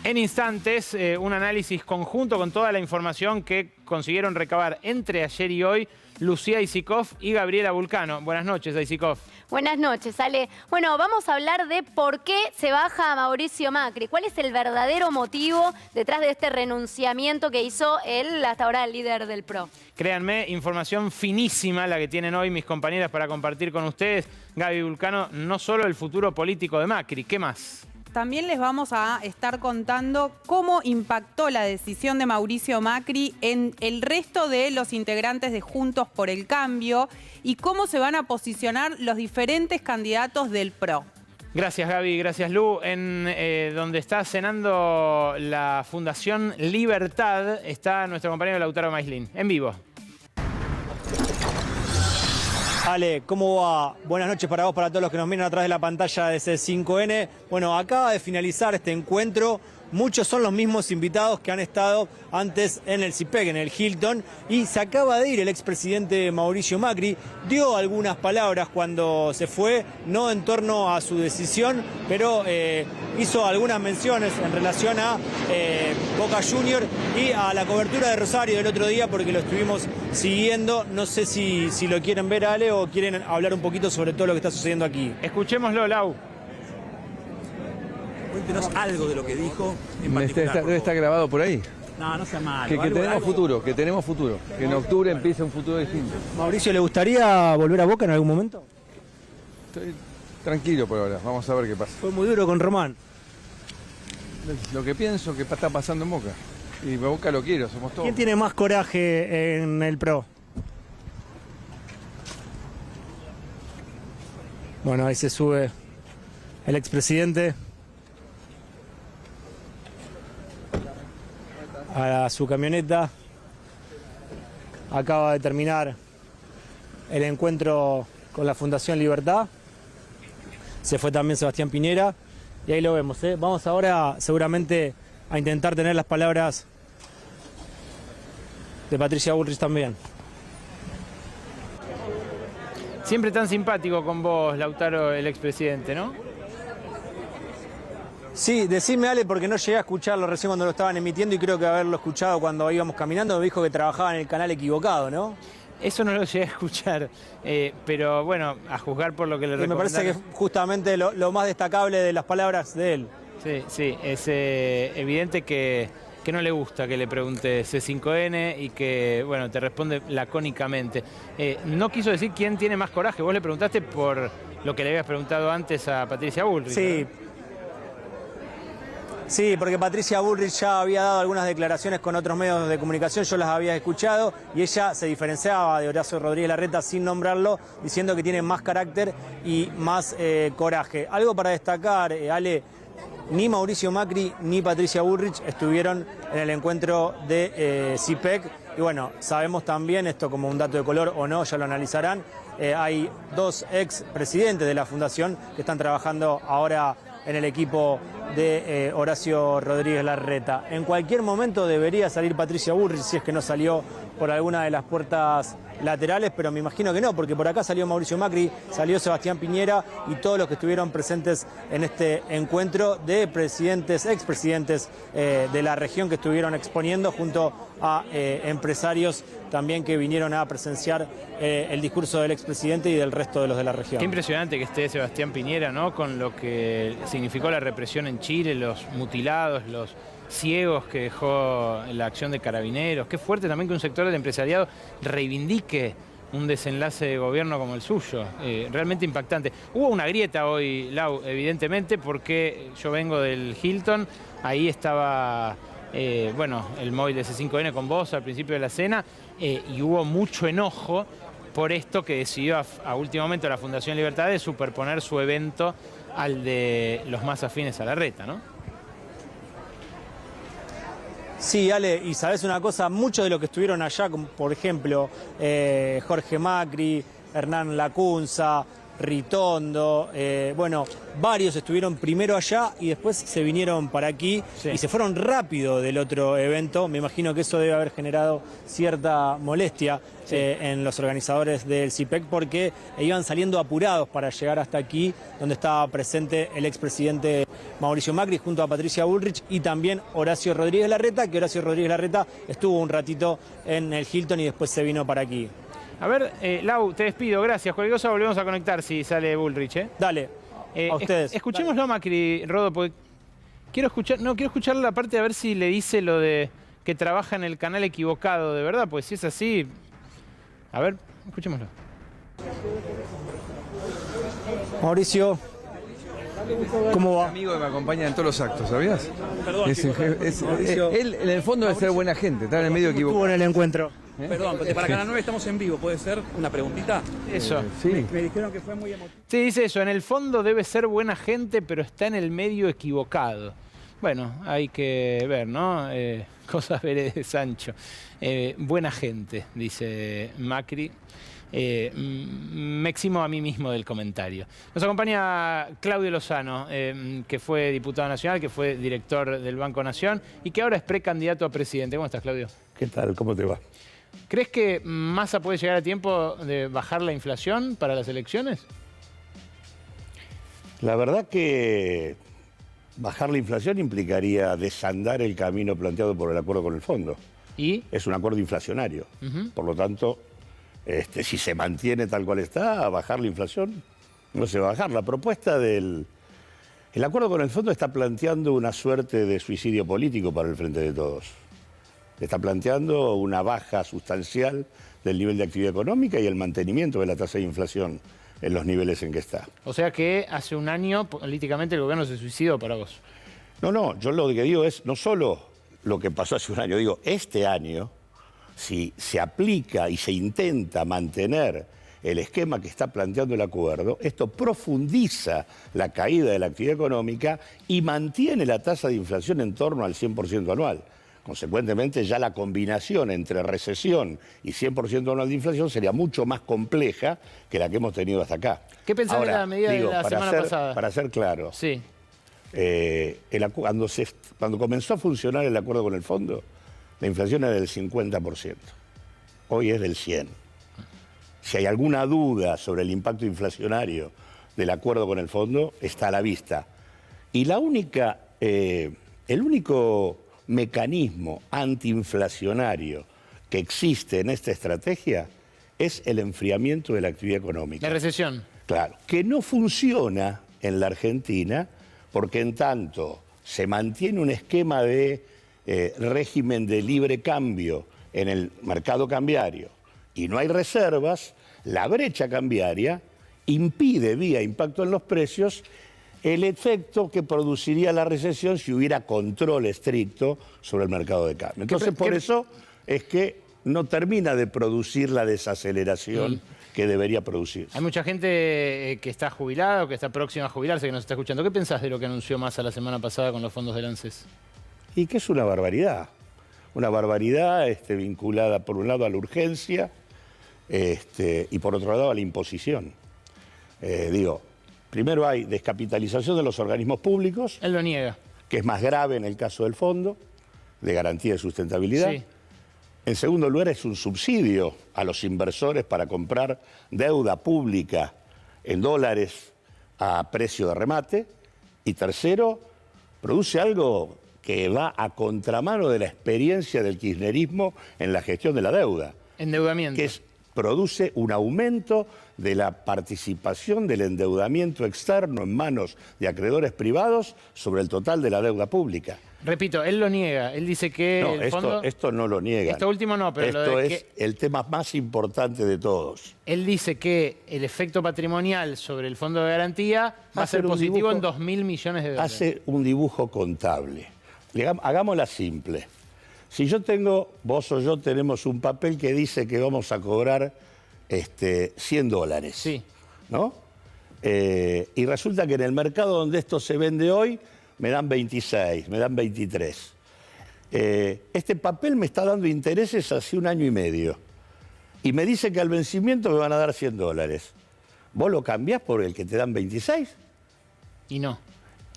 En instantes, un análisis conjunto con toda la información que consiguieron recabar entre ayer y hoy Lucía Isikoff y Gabriela Vulcano. Buenas noches, Isikoff. Buenas noches, Ale. Bueno, vamos a hablar de por qué se baja a Mauricio Macri. ¿Cuál es el verdadero motivo detrás de este renunciamiento que hizo él, hasta ahora el líder del PRO? Créanme, información finísima la que tienen hoy mis compañeras para compartir con ustedes. Gaby Vulcano, no solo el futuro político de Macri, ¿qué más? También les vamos a estar contando cómo impactó la decisión de Mauricio Macri en el resto de los integrantes de Juntos por el Cambio y cómo se van a posicionar los diferentes candidatos del PRO. Gracias, Gaby. Gracias, Lu. En donde está cenando la Fundación Libertad está nuestro compañero Lautaro Maislin, en vivo. Ale, ¿cómo va? Buenas noches para vos, para todos los que nos miran a través de la pantalla de C5N. Bueno, acaba de finalizar este encuentro muchos son los mismos invitados que han estado antes en el CIPEC, en el Hilton, y se acaba de ir el expresidente Mauricio Macri, dio algunas palabras cuando se fue, no en torno a su decisión, pero hizo algunas menciones en relación a Boca Juniors y a la cobertura de Rosario del otro día, porque lo estuvimos siguiendo. No sé si lo quieren ver, Ale, o quieren hablar un poquito sobre todo lo que está sucediendo aquí. Escuchémoslo, Lau. Cuéntenos algo de lo que dijo en particular. Debe estar grabado por ahí. No, no sea malo. Que tenemos futuro, que tenemos futuro. Que en octubre empieza un futuro distinto. Mauricio, ¿le gustaría volver a Boca en algún momento? Estoy tranquilo por ahora, vamos a ver qué pasa. Fue muy duro con Román. Lo que pienso que está pasando en Boca. Y Boca lo quiero, somos todos. ¿Quién tiene más coraje en el PRO? Bueno, ahí se sube el expresidente a su camioneta. Acaba de terminar el encuentro con la Fundación Libertad. Se fue también Sebastián Piñera y ahí lo vemos, ¿eh? Vamos ahora seguramente a intentar tener las palabras de Patricia Bullrich también. Siempre tan simpático con vos, Lautaro, el expresidente, ¿no? Sí, decime, Ale, porque no llegué a escucharlo recién cuando lo estaban emitiendo y creo que haberlo escuchado cuando íbamos caminando. Me dijo que trabajaba en el canal equivocado, ¿no? Eso no lo llegué a escuchar, pero bueno, a juzgar por lo que le recomendaron. Me parece que es justamente lo más destacable de las palabras de él. Sí, es evidente que no le gusta que le pregunte C5N y que, bueno, te responde lacónicamente. No quiso decir quién tiene más coraje. Vos le preguntaste por lo que le habías preguntado antes a Patricia Bullrich. Sí. ¿No? Sí, porque Patricia Bullrich ya había dado algunas declaraciones con otros medios de comunicación, yo las había escuchado, y ella se diferenciaba de Horacio Rodríguez Larreta sin nombrarlo, diciendo que tiene más carácter y más coraje. Algo para destacar, Ale, ni Mauricio Macri ni Patricia Bullrich estuvieron en el encuentro de CIPEC, y bueno, sabemos también, esto como un dato de color o no, ya lo analizarán, hay dos ex presidentes de la fundación que están trabajando ahora en el equipo de Horacio Rodríguez Larreta. En cualquier momento debería salir Patricia Bullrich si es que no salió por alguna de las puertas laterales, pero me imagino que no, porque por acá salió Mauricio Macri, salió Sebastián Piñera y todos los que estuvieron presentes en este encuentro de presidentes, expresidentes de la región que estuvieron exponiendo junto a empresarios también que vinieron a presenciar el discurso del expresidente y del resto de los de la región. Qué impresionante que esté Sebastián Piñera, ¿no? Con lo que significó la represión en Chile, los mutilados, los ciegos que dejó la acción de Carabineros. Qué fuerte también que un sector del empresariado reivindique un desenlace de gobierno como el suyo. Realmente impactante. Hubo una grieta hoy, Lau, evidentemente, porque yo vengo del Hilton, ahí estaba bueno, el móvil de C5N con vos al principio de la cena, y hubo mucho enojo por esto que decidió a último momento la Fundación Libertad de superponer su evento al de los más afines a Larreta, ¿no? Sí, Ale, y sabes una cosa, muchos de los que estuvieron allá, como por ejemplo Jorge Macri, Hernán Lacunza, Ritondo, bueno, varios estuvieron primero allá y después se vinieron para aquí, sí, y se fueron rápido del otro evento. Me imagino que eso debe haber generado cierta molestia, sí, en los organizadores del CIPEC, porque iban saliendo apurados para llegar hasta aquí, donde estaba presente el expresidente Mauricio Macri junto a Patricia Bullrich y también Horacio Rodríguez Larreta, que Horacio Rodríguez Larreta estuvo un ratito en el Hilton y después se vino para aquí. A ver, Lau, te despido, gracias. Cualquier cosa volvemos a conectar si sale Bullrich, ¿eh? Dale, a ustedes. Escuchémoslo a Macri, Rodo, porque quiero escuchar la parte de a ver si le dice lo de que trabaja en el canal equivocado, de verdad, pues si es así, a ver, escuchémoslo. Mauricio, ¿cómo va? Un amigo que me acompaña en todos los actos, ¿sabías? Perdón, él en el fondo debe ser buena gente, está en el medio equivocado. Estuvo en el encuentro. Perdón, porque para Canal 9 estamos en vivo, ¿puede ser una preguntita? Eso. Sí. Me dijeron que fue muy emotivo. Sí, dice eso, en el fondo debe ser buena gente, pero está en el medio equivocado. Bueno, hay que ver, ¿no? Cosas veré de Sancho. Buena gente, dice Macri. me eximo a mí mismo del comentario. Nos acompaña Claudio Lozano, que fue diputado nacional, que fue director del Banco Nación y que ahora es precandidato a presidente. ¿Cómo estás, Claudio? ¿Qué tal? ¿Cómo te va? ¿Crees que Massa puede llegar a tiempo de bajar la inflación para las elecciones? La verdad que bajar la inflación implicaría desandar el camino planteado por el acuerdo con el fondo. ¿Y? Es un acuerdo inflacionario. Por lo tanto, si se mantiene tal cual está, bajar la inflación no se va a bajar. La propuesta del... El acuerdo con el fondo está planteando una suerte de suicidio político para el Frente de Todos. Está planteando una baja sustancial del nivel de actividad económica y el mantenimiento de la tasa de inflación en los niveles en que está. O sea que hace un año políticamente el gobierno se suicidó para vos. No, yo lo que digo es no solo lo que pasó hace un año, digo, este año, si se aplica y se intenta mantener el esquema que está planteando el acuerdo, esto profundiza la caída de la actividad económica y mantiene la tasa de inflación en torno al 100% anual. Consecuentemente, ya la combinación entre recesión y 100% anual de inflación sería mucho más compleja que la que hemos tenido hasta acá. ¿Qué pensás de la medida de la semana pasada? Para ser claro, sí. Cuando comenzó a funcionar el acuerdo con el fondo, la inflación era del 50%. Hoy es del 100%. Si hay alguna duda sobre el impacto inflacionario del acuerdo con el fondo, está a la vista. Y el único mecanismo antiinflacionario que existe en esta estrategia es el enfriamiento de la actividad económica. La recesión. Claro, que no funciona en la Argentina porque en tanto se mantiene un esquema de régimen de libre cambio en el mercado cambiario y no hay reservas, la brecha cambiaria impide vía impacto en los precios el efecto que produciría la recesión si hubiera control estricto sobre el mercado de cambio. Entonces, por eso es que no termina de producir la desaceleración que debería producir. Hay mucha gente que está jubilada o que está próxima a jubilarse, que nos está escuchando. ¿Qué pensás de lo que anunció Massa la semana pasada con los fondos del ANSES? Y que es una barbaridad. Una barbaridad vinculada, por un lado, a la urgencia y, por otro lado, a la imposición. Primero hay descapitalización de los organismos públicos. Él lo niega. Que es más grave en el caso del fondo, de garantía de sustentabilidad. Sí. En segundo lugar, es un subsidio a los inversores para comprar deuda pública en dólares a precio de remate. Y tercero, produce algo que va a contramano de la experiencia del kirchnerismo en la gestión de la deuda. Endeudamiento. Que produce un aumento de la participación del endeudamiento externo en manos de acreedores privados sobre el total de la deuda pública. Repito, él lo niega. Él dice que el fondo... esto no lo niega. Esto último no, pero esto es el tema más importante de todos. Él dice que el efecto patrimonial sobre el fondo de garantía va a ser positivo en 2.000 millones de dólares. Hace un dibujo contable. Hagámosla simple. Si yo tengo, vos o yo tenemos un papel que dice que vamos a cobrar $100. Sí. ¿No? Y resulta que en el mercado donde esto se vende hoy, me dan 26, me dan 23. Este papel me está dando intereses hace 1 año y medio. Y me dice que al vencimiento me van a dar $100. ¿Vos lo cambiás por el que te dan 26? Y no.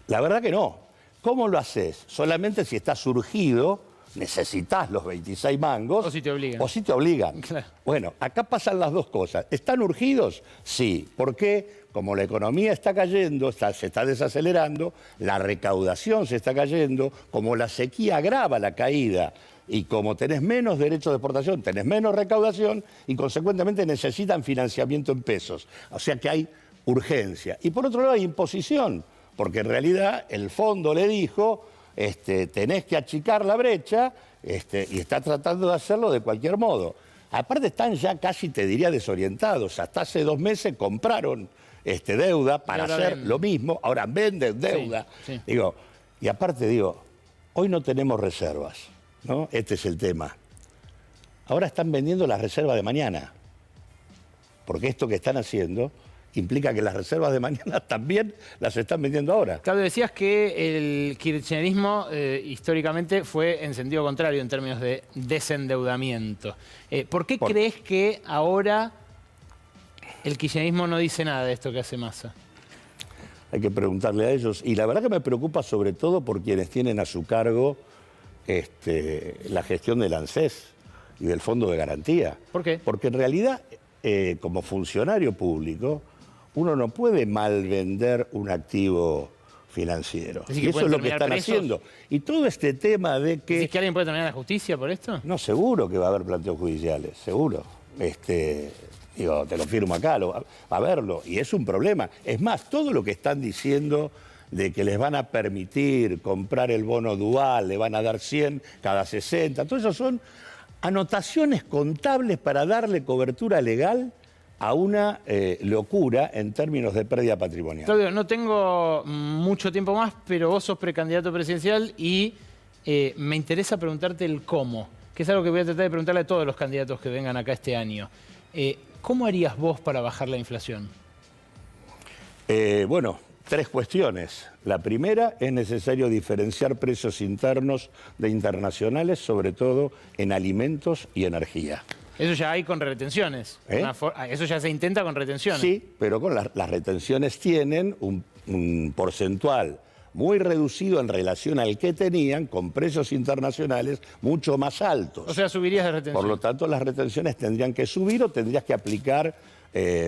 La verdad que no. ¿Cómo lo haces? Solamente si está surgido, necesitas los 26 mangos. O si te obligan. O si te obligan. Claro. Bueno, acá pasan las dos cosas. ¿Están urgidos? Sí. ¿Por qué? Como la economía está cayendo, se está desacelerando, la recaudación se está cayendo, como la sequía agrava la caída y como tenés menos derechos de exportación, tenés menos recaudación y consecuentemente necesitan financiamiento en pesos. O sea que hay urgencia. Y por otro lado hay imposición, porque en realidad el fondo le dijo, tenés que achicar la brecha y está tratando de hacerlo de cualquier modo. Aparte están ya casi, te diría, desorientados. Hasta hace 2 meses compraron deuda para hacer lo mismo, ahora venden deuda. Sí. Y aparte hoy no tenemos reservas, ¿no? Este es el tema. Ahora están vendiendo las reservas de mañana, porque esto que están haciendo implica que las reservas de mañana también las están vendiendo ahora. Claudio, decías que el kirchnerismo históricamente fue en sentido contrario en términos de desendeudamiento. ¿Por qué crees que ahora El kirchnerismo no dice nada de esto que hace Massa. Hay que preguntarle a ellos. Y la verdad que me preocupa sobre todo por quienes tienen a su cargo la gestión del ANSES y del Fondo de Garantía. ¿Por qué? Porque en realidad, como funcionario público, uno no puede malvender un activo financiero. Y eso es lo que están haciendo. Y todo este tema de que... ¿Decís que alguien puede terminar en la justicia por esto? No, seguro que va a haber planteos judiciales, seguro. Digo, te lo firmo acá, va a verlo. Y es un problema. Es más, todo lo que están diciendo de que les van a permitir comprar el bono dual, le van a dar 100 cada 60, todo eso son anotaciones contables para darle cobertura legal a una locura en términos de pérdida patrimonial. Claudio, no tengo mucho tiempo más, pero vos sos precandidato presidencial y me interesa preguntarte el cómo, que es algo que voy a tratar de preguntarle a todos los candidatos que vengan acá este año. ¿Cómo harías vos para bajar la inflación? Bueno, 3 cuestiones. La primera, es necesario diferenciar precios internos de internacionales, sobre todo en alimentos y energía. Eso ya hay con retenciones. Eso ya se intenta con retenciones. Sí, pero con las retenciones tienen un porcentual muy reducido en relación al que tenían con precios internacionales mucho más altos. O sea, subirías de retención. Por lo tanto, las retenciones tendrían que subir o tendrías que aplicar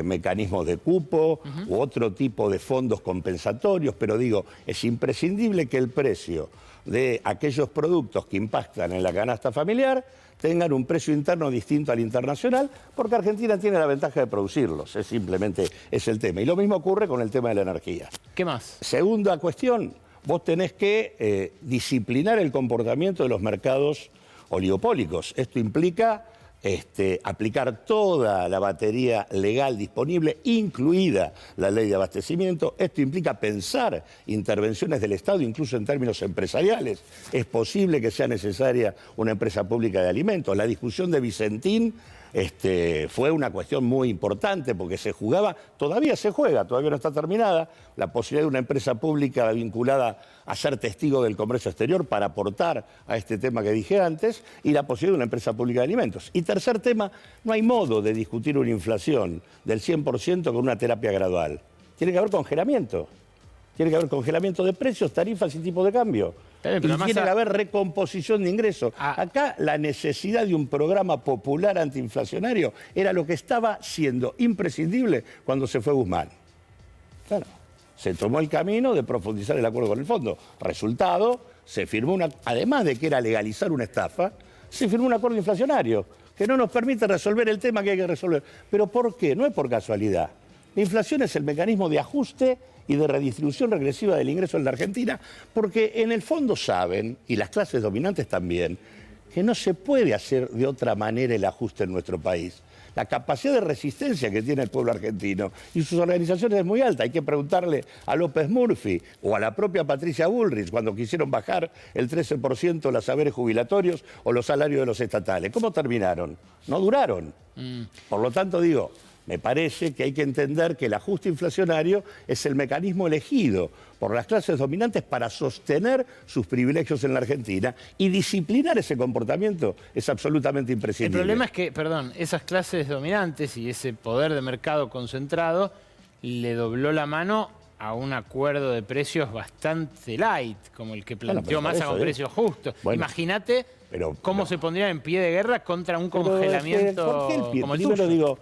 mecanismos de cupo u otro tipo de fondos compensatorios, pero digo, es imprescindible que el precio de aquellos productos que impactan en la canasta familiar tengan un precio interno distinto al internacional, porque Argentina tiene la ventaja de producirlos, simplemente es el tema. Y lo mismo ocurre con el tema de la energía. ¿Qué más? Segunda cuestión, vos tenés que disciplinar el comportamiento de los mercados oligopólicos. Esto implica aplicar toda la batería legal disponible, incluida la ley de abastecimiento. Esto implica pensar intervenciones del Estado, incluso en términos empresariales. Es posible que sea necesaria una empresa pública de alimentos. La discusión de Vicentín fue una cuestión muy importante porque se jugaba, todavía se juega, todavía no está terminada, la posibilidad de una empresa pública vinculada a ser testigo del comercio exterior para aportar a este tema que dije antes, y la posibilidad de una empresa pública de alimentos. Y tercer tema, no hay modo de discutir una inflación del 100% con una terapia gradual. Tiene que haber congelamiento. Tiene que haber congelamiento de precios, tarifas y tipo de cambio. Y tiene que haber recomposición de ingresos. Acá la necesidad de un programa popular antiinflacionario era lo que estaba siendo imprescindible cuando se fue Guzmán. Claro, se tomó el camino de profundizar el acuerdo con el fondo. Resultado, se firmó además de que era legalizar una estafa, se firmó un acuerdo inflacionario que no nos permite resolver el tema que hay que resolver. ¿Pero por qué? No es por casualidad. La inflación es el mecanismo de ajuste y de redistribución regresiva del ingreso en la Argentina, porque en el fondo saben, y las clases dominantes también, que no se puede hacer de otra manera el ajuste en nuestro país. La capacidad de resistencia que tiene el pueblo argentino y sus organizaciones es muy alta. Hay que preguntarle a López Murphy o a la propia Patricia Bullrich cuando quisieron bajar el 13% los saberes jubilatorios o los salarios de los estatales. ¿Cómo terminaron? No duraron. Por lo tanto, digo, me parece que hay que entender que el ajuste inflacionario es el mecanismo elegido por las clases dominantes para sostener sus privilegios en la Argentina, y disciplinar ese comportamiento es absolutamente imprescindible. El problema es que, perdón, esas clases dominantes y ese poder de mercado concentrado le dobló la mano a un acuerdo de precios bastante light, como el que planteó Massa con precios justos. Bueno, imagínate cómo se pondría en pie de guerra contra un congelamiento como el tuyo. Primero digo,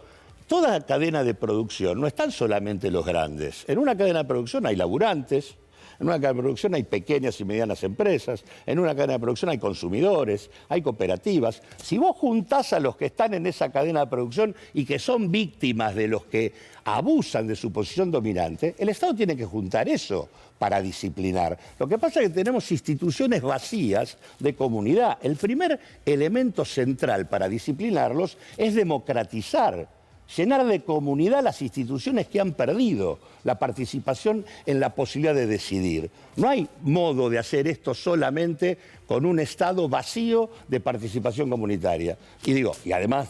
toda cadena de producción, no están solamente los grandes. En una cadena de producción hay laburantes, en una cadena de producción hay pequeñas y medianas empresas, en una cadena de producción hay consumidores, hay cooperativas. Si vos juntás a los que están en esa cadena de producción y que son víctimas de los que abusan de su posición dominante, el Estado tiene que juntar eso para disciplinar. Lo que pasa es que tenemos instituciones vacías de comunidad. El primer elemento central para disciplinarlos es democratizar, llenar de comunidad las instituciones que han perdido la participación en la posibilidad de decidir. No hay modo de hacer esto solamente con un Estado vacío de participación comunitaria. Y además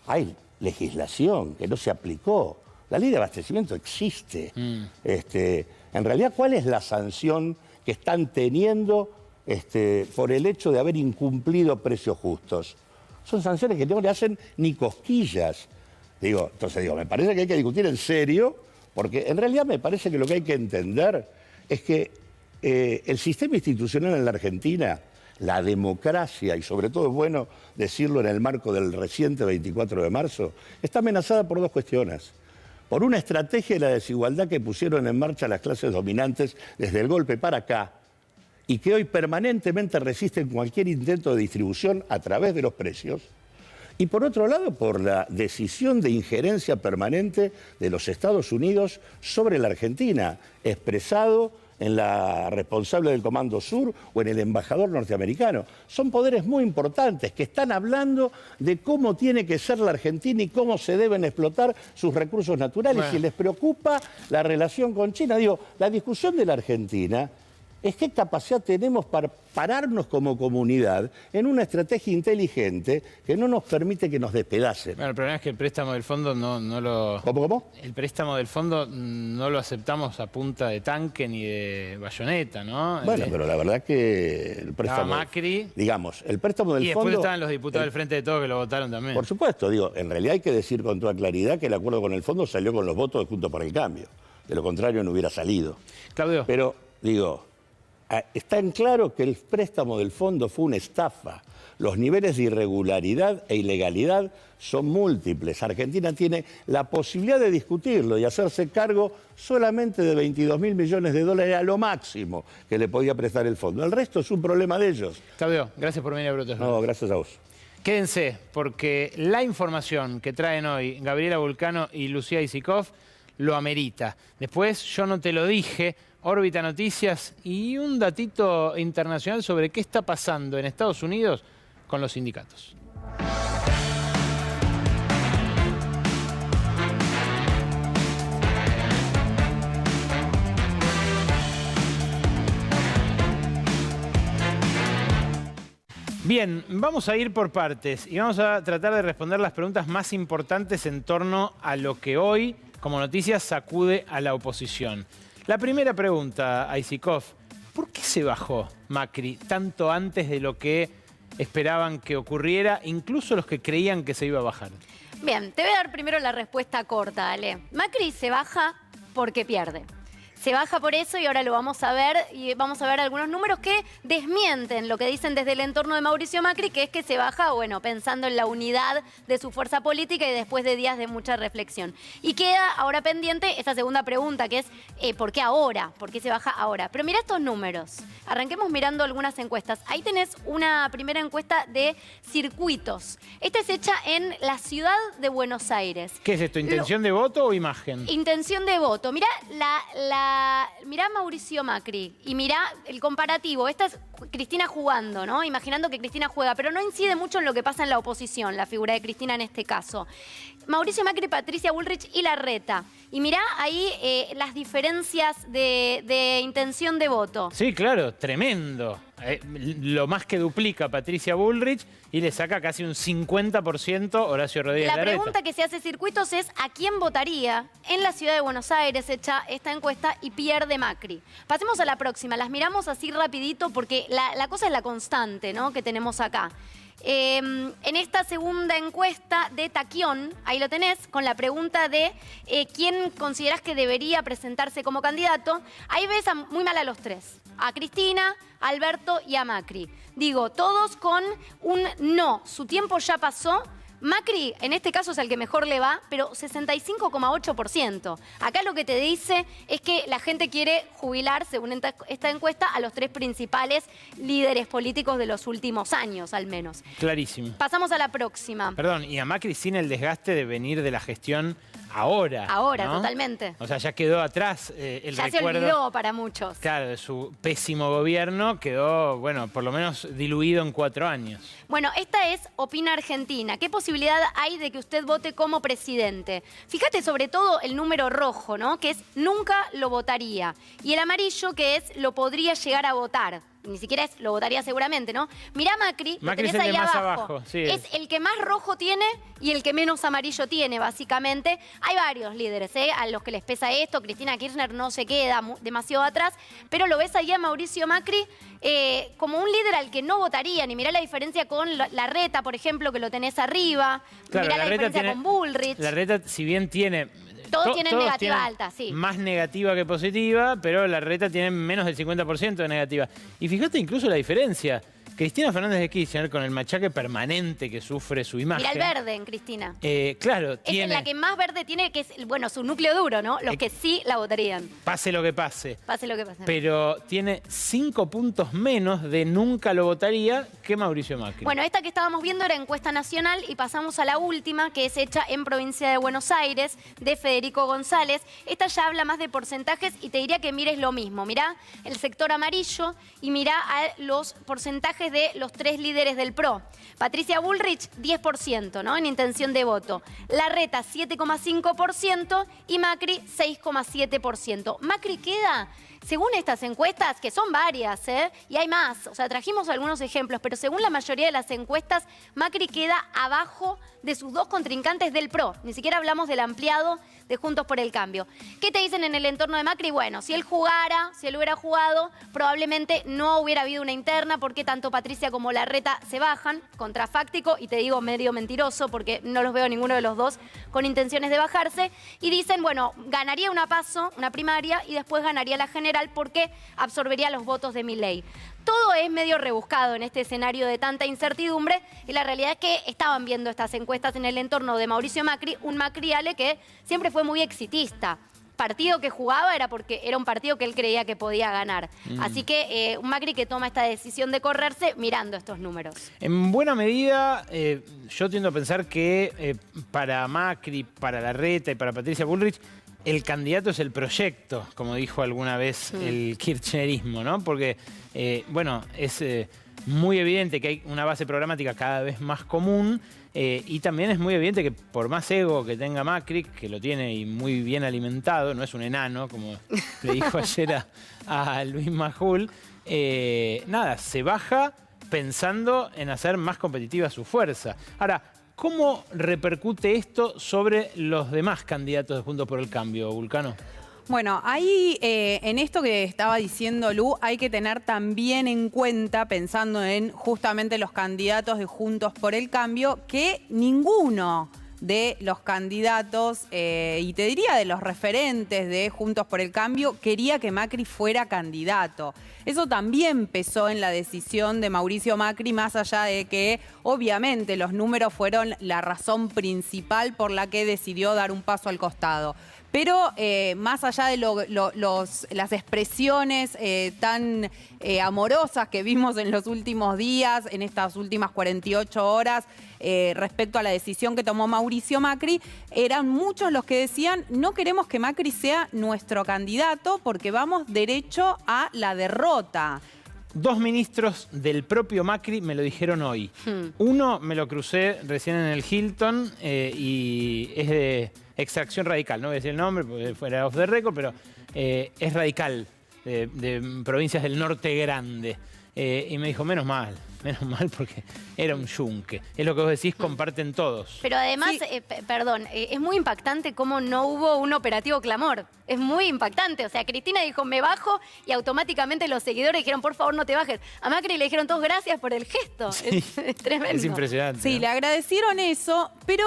hay legislación que no se aplicó. La ley de abastecimiento existe. En realidad, ¿cuál es la sanción que están teniendo por el hecho de haber incumplido precios justos? Son sanciones que no le hacen ni cosquillas. Entonces me parece que hay que discutir en serio, porque en realidad me parece que lo que hay que entender es que el sistema institucional en la Argentina, la democracia, y sobre todo es bueno decirlo en el marco del reciente 24 de marzo, está amenazada por dos cuestiones. Por una estrategia de la desigualdad que pusieron en marcha las clases dominantes desde el golpe para acá, y que hoy permanentemente resisten cualquier intento de distribución a través de los precios. Y por otro lado, por la decisión de injerencia permanente de los Estados Unidos sobre la Argentina, expresado en la responsable del Comando Sur o en el embajador norteamericano. Son poderes muy importantes que están hablando de cómo tiene que ser la Argentina y cómo se deben explotar sus recursos naturales. Bueno. Si les preocupa la relación con China, la discusión de la Argentina es qué capacidad tenemos para pararnos como comunidad en una estrategia inteligente que no nos permite que nos despedacen. Bueno, el problema es que el préstamo del fondo no lo... ¿Cómo? El préstamo del fondo no lo aceptamos a punta de tanque ni de bayoneta, ¿no? Bueno, pero la verdad que el préstamo... Macri. Digamos, el préstamo del Y después fondo... estaban los diputados del Frente de Todos que lo votaron también. Por supuesto, en realidad hay que decir con toda claridad que el acuerdo con el fondo salió con los votos de Juntos por el Cambio. De lo contrario no hubiera salido. Claudio. Pero, está en claro que el préstamo del fondo fue una estafa. Los niveles de irregularidad e ilegalidad son múltiples. Argentina tiene la posibilidad de discutirlo y hacerse cargo solamente de 22.000 millones de dólares a lo máximo que le podía prestar el fondo. El resto es un problema de ellos. Claudio, gracias por venir a Brotes. No, gracias a vos. Quédense, porque la información que traen hoy Gabriela Vulcano y Lucía Isikoff lo amerita. Después, yo no te lo dije, Órbita Noticias y un datito internacional sobre qué está pasando en Estados Unidos con los sindicatos. Bien, vamos a ir por partes y vamos a tratar de responder las preguntas más importantes en torno a lo que hoy, como noticias, sacude a la oposición. La primera pregunta, Isikoff, ¿por qué se bajó Macri tanto antes de lo que esperaban que ocurriera, incluso los que creían que se iba a bajar? Bien, te voy a dar primero la respuesta corta, Ale. Macri se baja porque pierde. Se baja por eso y ahora lo vamos a ver y vamos a ver algunos números que desmienten lo que dicen desde el entorno de Mauricio Macri, que es que se baja, pensando en la unidad de su fuerza política y después de días de mucha reflexión. Y queda ahora pendiente esa segunda pregunta, que es ¿por qué ahora? ¿Por qué se baja ahora? Pero mira estos números. Arranquemos mirando algunas encuestas. Ahí tenés una primera encuesta de circuitos. Esta es hecha en la ciudad de Buenos Aires. ¿Qué es esto? ¿Intención de voto o imagen? Intención de voto. Mirá mirá Mauricio Macri y mirá el comparativo. Esta es Cristina jugando, ¿no? Imaginando que Cristina juega, pero no incide mucho en lo que pasa en la oposición, la figura de Cristina en este caso. Mauricio Macri, Patricia Bullrich y Larreta. Y mirá ahí las diferencias de intención de voto. Sí, claro, tremendo. Lo más que duplica Patricia Bullrich y le saca casi un 50% Horacio Rodríguez Larreta. La pregunta que se hace circuitos es ¿a quién votaría en la ciudad de Buenos Aires hecha esta encuesta y pierde Macri? Pasemos a la próxima, las miramos así rapidito porque la cosa es la constante, ¿no?, que tenemos acá. En esta segunda encuesta de Taquión, ahí lo tenés, con la pregunta de quién considerás que debería presentarse como candidato, ahí ves muy mal a los tres, a Cristina, a Alberto y a Macri. Digo, todos con un no, su tiempo ya pasó. Macri, en este caso, es el que mejor le va, pero 65,8%. Acá lo que te dice es que la gente quiere jubilar, según esta encuesta, a los tres principales líderes políticos de los últimos años, al menos. Clarísimo. Pasamos a la próxima. Perdón, y a Macri sin el desgaste de venir de la gestión ahora. Ahora, ¿no? Totalmente. O sea, ya quedó atrás el recuerdo. Ya se olvidó para muchos. Claro, de su pésimo gobierno quedó, por lo menos diluido en 4 años. Bueno, esta es Opina Argentina. ¿Qué posibilidad hay de que usted vote como presidente? Fíjate sobre todo el número rojo, ¿no?, que es nunca lo votaría. Y el amarillo, que es lo podría llegar a votar. ni siquiera lo votaría seguramente, ¿no? Mirá Macri, lo Macri tenés es el ahí de más abajo. abajo, sí. Es el que más rojo tiene y el que menos amarillo tiene, básicamente. Hay varios líderes, a los que les pesa esto. Cristina Kirchner no se queda demasiado atrás, pero lo ves ahí a Mauricio Macri como un líder al que no votarían. Y mirá la diferencia con Larreta, por ejemplo, que lo tenés arriba. Claro, mirá la diferencia con Bullrich. Larreta, si bien tiene... Todos tienen negativa tienen alta, sí. Más negativa que positiva, pero Larreta tiene menos del 50% de negativa. Y fíjate incluso la diferencia. Cristina Fernández de Kirchner, con el machaque permanente que sufre su imagen... Mirá el verde en Cristina. Claro, Es la que más verde tiene, que es, bueno, su núcleo duro, ¿no? Los que sí la votarían. Pase lo que pase. Pase lo que pase. Pero tiene 5 puntos menos de nunca lo votaría que Mauricio Macri. Bueno, esta que estábamos viendo era encuesta nacional y pasamos a la última, que es hecha en provincia de Buenos Aires, de Federico González. Esta ya habla más de porcentajes y te diría que mires lo mismo. Mirá el sector amarillo y mirá a los porcentajes de los 3 líderes del PRO. Patricia Bullrich, 10%, ¿no? En intención de voto. Larreta, 7,5% y Macri, 6,7%. Macri queda, según estas encuestas, que son varias, y hay más, o sea, trajimos algunos ejemplos, pero según la mayoría de las encuestas, Macri queda abajo de sus 2 contrincantes del PRO. Ni siquiera hablamos del ampliado de Juntos por el Cambio. ¿Qué te dicen en el entorno de Macri? Bueno, si él hubiera jugado, probablemente no hubiera habido una interna, porque tanto Patricia como Larreta se bajan, contrafáctico, y te digo medio mentiroso, porque no los veo ninguno de los dos con intenciones de bajarse, y dicen, bueno, ganaría una PASO, una primaria, y después ganaría la general, porque absorbería los votos de Milei. Todo es medio rebuscado en este escenario de tanta incertidumbre, y la realidad es que estaban viendo estas encuestas en el entorno de Mauricio Macri, un Macri-Ale que siempre fue muy exitista. Partido que jugaba era porque era un partido que él creía que podía ganar. Así que un Macri que toma esta decisión de correrse mirando estos números. En buena medida, yo tiendo a pensar que para Macri, para Larreta y para Patricia Bullrich, el candidato es el proyecto, como dijo alguna vez el kirchnerismo, ¿no? Porque, bueno, es muy evidente que hay una base programática cada vez más común y también es muy evidente que por más ego que tenga Macri, que lo tiene y muy bien alimentado, no es un enano, como le dijo ayer a Luis Majul, nada, se baja pensando en hacer más competitiva su fuerza. Ahora, ¿cómo repercute esto sobre los demás candidatos de Juntos por el Cambio, Vulcano? Bueno, ahí en esto que estaba diciendo Lu, hay que tener también en cuenta, pensando en justamente los candidatos de Juntos por el Cambio, que ninguno de los candidatos, y te diría de los referentes de Juntos por el Cambio, quería que Macri fuera candidato. Eso también pesó en la decisión de Mauricio Macri, más allá de que obviamente los números fueron la razón principal por la que decidió dar un paso al costado. Pero más allá de las expresiones tan amorosas que vimos en los últimos días, en estas últimas 48 horas, respecto a la decisión que tomó Mauricio Macri, eran muchos los que decían: no queremos que Macri sea nuestro candidato porque vamos derecho a la derrota. 2 ministros del propio Macri me lo dijeron hoy. Uno me lo crucé recién en el Hilton y es de extracción radical. No voy a decir el nombre porque fuera off the record, pero es radical, de provincias del norte grande. Y me dijo, menos mal porque era un yunque. Es lo que vos decís, comparten todos. Pero además, Sí. Perdón, es muy impactante cómo no hubo un operativo clamor. Es muy impactante. O sea, Cristina dijo, me bajo, y automáticamente los seguidores dijeron, por favor, no te bajes. A Macri le dijeron todos gracias por el gesto. Sí, es tremendo. es impresionante. Sí, ¿no? le agradecieron eso, pero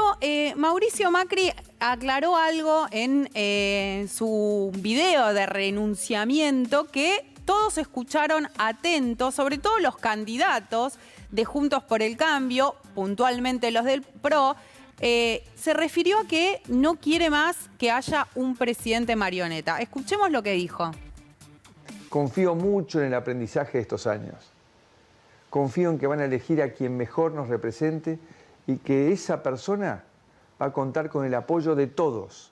Mauricio Macri aclaró algo en su video de renunciamiento que todos escucharon atentos, sobre todo los candidatos de Juntos por el Cambio, puntualmente los del PRO, se refirió a que no quiere más que haya un presidente marioneta. Escuchemos lo que dijo. Confío mucho en el aprendizaje de estos años. Confío en que van a elegir a quien mejor nos represente y que esa persona va a contar con el apoyo de todos.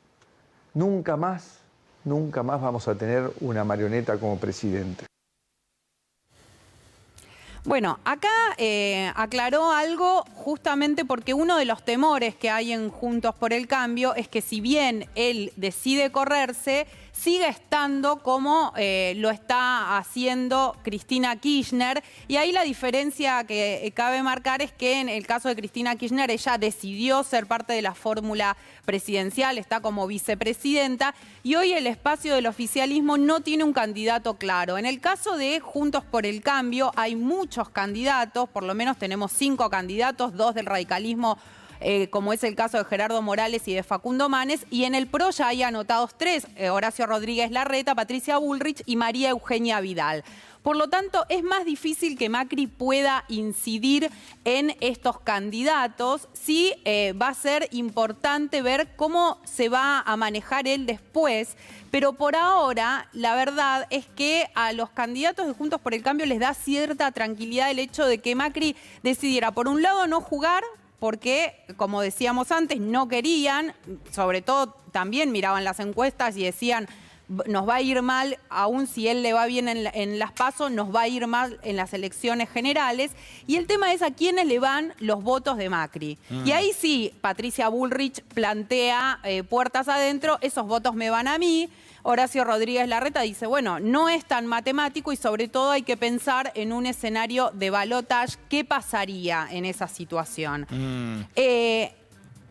Nunca más vamos a tener una marioneta como presidente. Bueno, acá aclaró algo justamente porque uno de los temores que hay en Juntos por el Cambio es que si bien él decide correrse, sigue estando como lo está haciendo Cristina Kirchner. Y ahí la diferencia que cabe marcar es que en el caso de Cristina Kirchner, ella decidió ser parte de la fórmula presidencial, está como vicepresidenta, y hoy el espacio del oficialismo no tiene un candidato claro. En el caso de Juntos por el Cambio hay muchos candidatos, por lo menos tenemos 5 candidatos, 2 del radicalismo, como es el caso de Gerardo Morales y de Facundo Manes, y en el PRO ya hay anotados 3, Horacio Rodríguez Larreta, Patricia Bullrich y María Eugenia Vidal. Por lo tanto, es más difícil que Macri pueda incidir en estos candidatos. Sí, va a ser importante ver cómo se va a manejar él después, pero por ahora la verdad es que a los candidatos de Juntos por el Cambio les da cierta tranquilidad el hecho de que Macri decidiera, por un lado, no jugar, porque, como decíamos antes, no querían, sobre todo también miraban las encuestas y decían, nos va a ir mal, aún si él le va bien en las PASO, nos va a ir mal en las elecciones generales. Y el tema es a quiénes le van los votos de Macri. Y ahí sí, Patricia Bullrich plantea puertas adentro, esos votos me van a mí. Horacio Rodríguez Larreta dice, bueno, no es tan matemático y sobre todo hay que pensar en un escenario de balotage. ¿Qué pasaría en esa situación?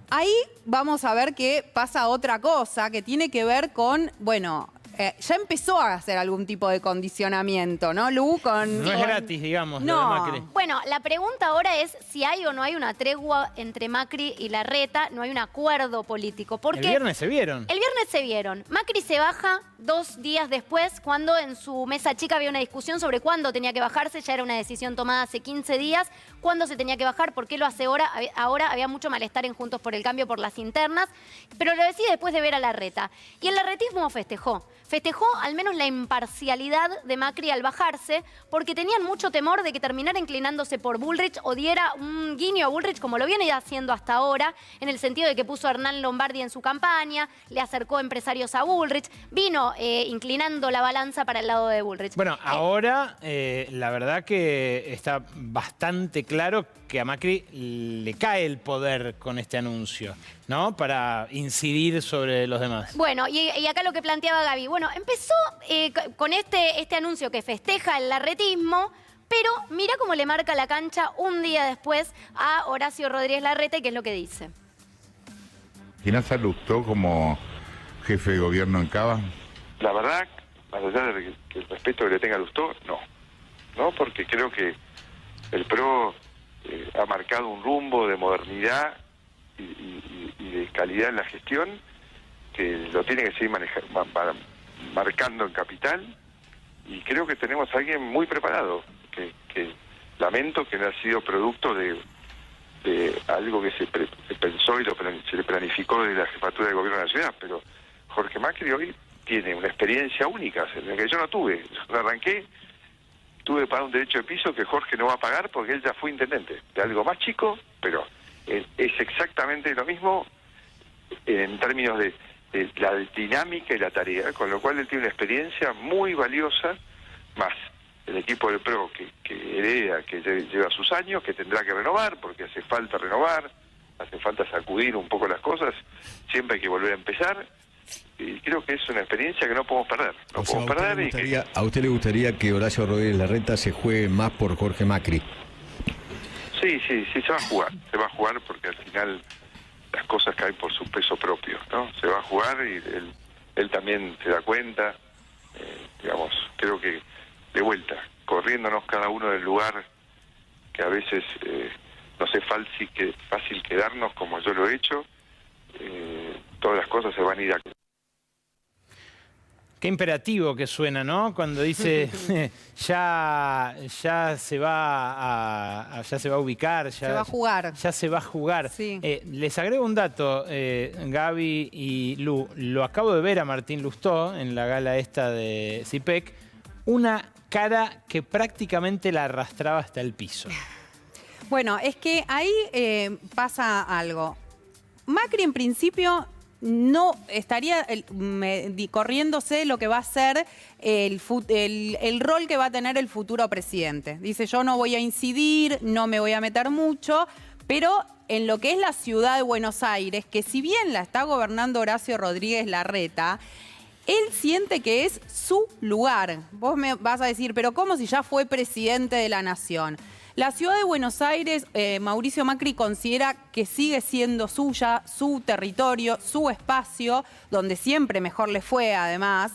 Ahí vamos a ver que pasa otra cosa que tiene que ver con, bueno, ya empezó a hacer algún tipo de condicionamiento, ¿no, Lu? No es gratis, digamos, no. lo de Macri. Bueno, la pregunta ahora es si hay o no hay una tregua entre Macri y Larreta, no hay un acuerdo político. Porque el viernes se vieron. El viernes se vieron. Macri se baja 2 días después, cuando en su mesa chica había una discusión sobre cuándo tenía que bajarse, ya era una decisión tomada hace 15 días, cuándo se tenía que bajar, por qué lo hace ahora. Ahora había mucho malestar en Juntos por el Cambio por las internas, pero lo decide después de ver a Larreta. Y el larretismo festejó al menos la imparcialidad de Macri al bajarse, porque tenían mucho temor de que terminara inclinándose por Bullrich o diera un guiño a Bullrich, como lo viene haciendo hasta ahora, en el sentido de que puso a Hernán Lombardi en su campaña, le acercó empresarios a Bullrich, vino inclinando la balanza para el lado de Bullrich. Bueno, ahora la verdad que está bastante claro que a Macri le cae el poder con este anuncio, ¿no? Para incidir sobre los demás. Bueno, y acá lo que planteaba Gaby. Bueno, empezó con este anuncio que festeja el larretismo, pero mira cómo le marca la cancha un día después a Horacio Rodríguez Larreta, y qué es lo que dice. ¿Imaginás a Lustó como jefe de gobierno en Cava? La verdad, más allá de que el respeto que le tenga a Lustó, no. No, porque creo que el PRO ha marcado un rumbo de modernidad y de calidad en la gestión que lo tiene que seguir marcando en Capital, y creo que tenemos a alguien muy preparado, que lamento que no ha sido producto de algo que se pensó y se le planificó desde la jefatura de gobierno de la ciudad, pero Jorge Macri hoy tiene una experiencia única, en la que yo no tuve. Yo arranqué, tuve que pagar un derecho de piso que Jorge no va a pagar porque él ya fue intendente, de algo más chico, pero es exactamente lo mismo en términos de la dinámica y la tarea, con lo cual él tiene una experiencia muy valiosa, más el equipo del PRO que hereda, que lleva sus años, que tendrá que renovar, porque hace falta renovar, hace falta sacudir un poco las cosas, siempre hay que volver a empezar, y creo que es una experiencia que no podemos perder. No podemos perder. ¿A usted le gustaría que Horacio Rodríguez Larreta se juegue más por Jorge Macri? Sí, se va a jugar porque al final las cosas caen por su peso propio, ¿no? Se va a jugar y él también se da cuenta, digamos, creo que de vuelta, corriéndonos cada uno del lugar que a veces no sé fácil quedarnos como yo lo he hecho, todas las cosas se van a ir a... Qué imperativo que suena, ¿no? Cuando dice ya se va a ubicar, se va a jugar. Ya se va a jugar. Sí. Les agrego un dato, Gaby y Lu. Lo acabo de ver a Martín Lustó en la gala esta de CIPEC. Una cara que prácticamente la arrastraba hasta el piso. Bueno, es que ahí pasa algo. Macri en principio no estaría corriéndose lo que va a ser el rol que va a tener el futuro presidente. Dice, yo no voy a incidir, no me voy a meter mucho, pero en lo que es la ciudad de Buenos Aires, que si bien la está gobernando Horacio Rodríguez Larreta, él siente que es su lugar. Vos me vas a decir, pero ¿cómo si ya fue presidente de la nación? La ciudad de Buenos Aires, Mauricio Macri considera que sigue siendo suya, su territorio, su espacio, donde siempre mejor le fue además.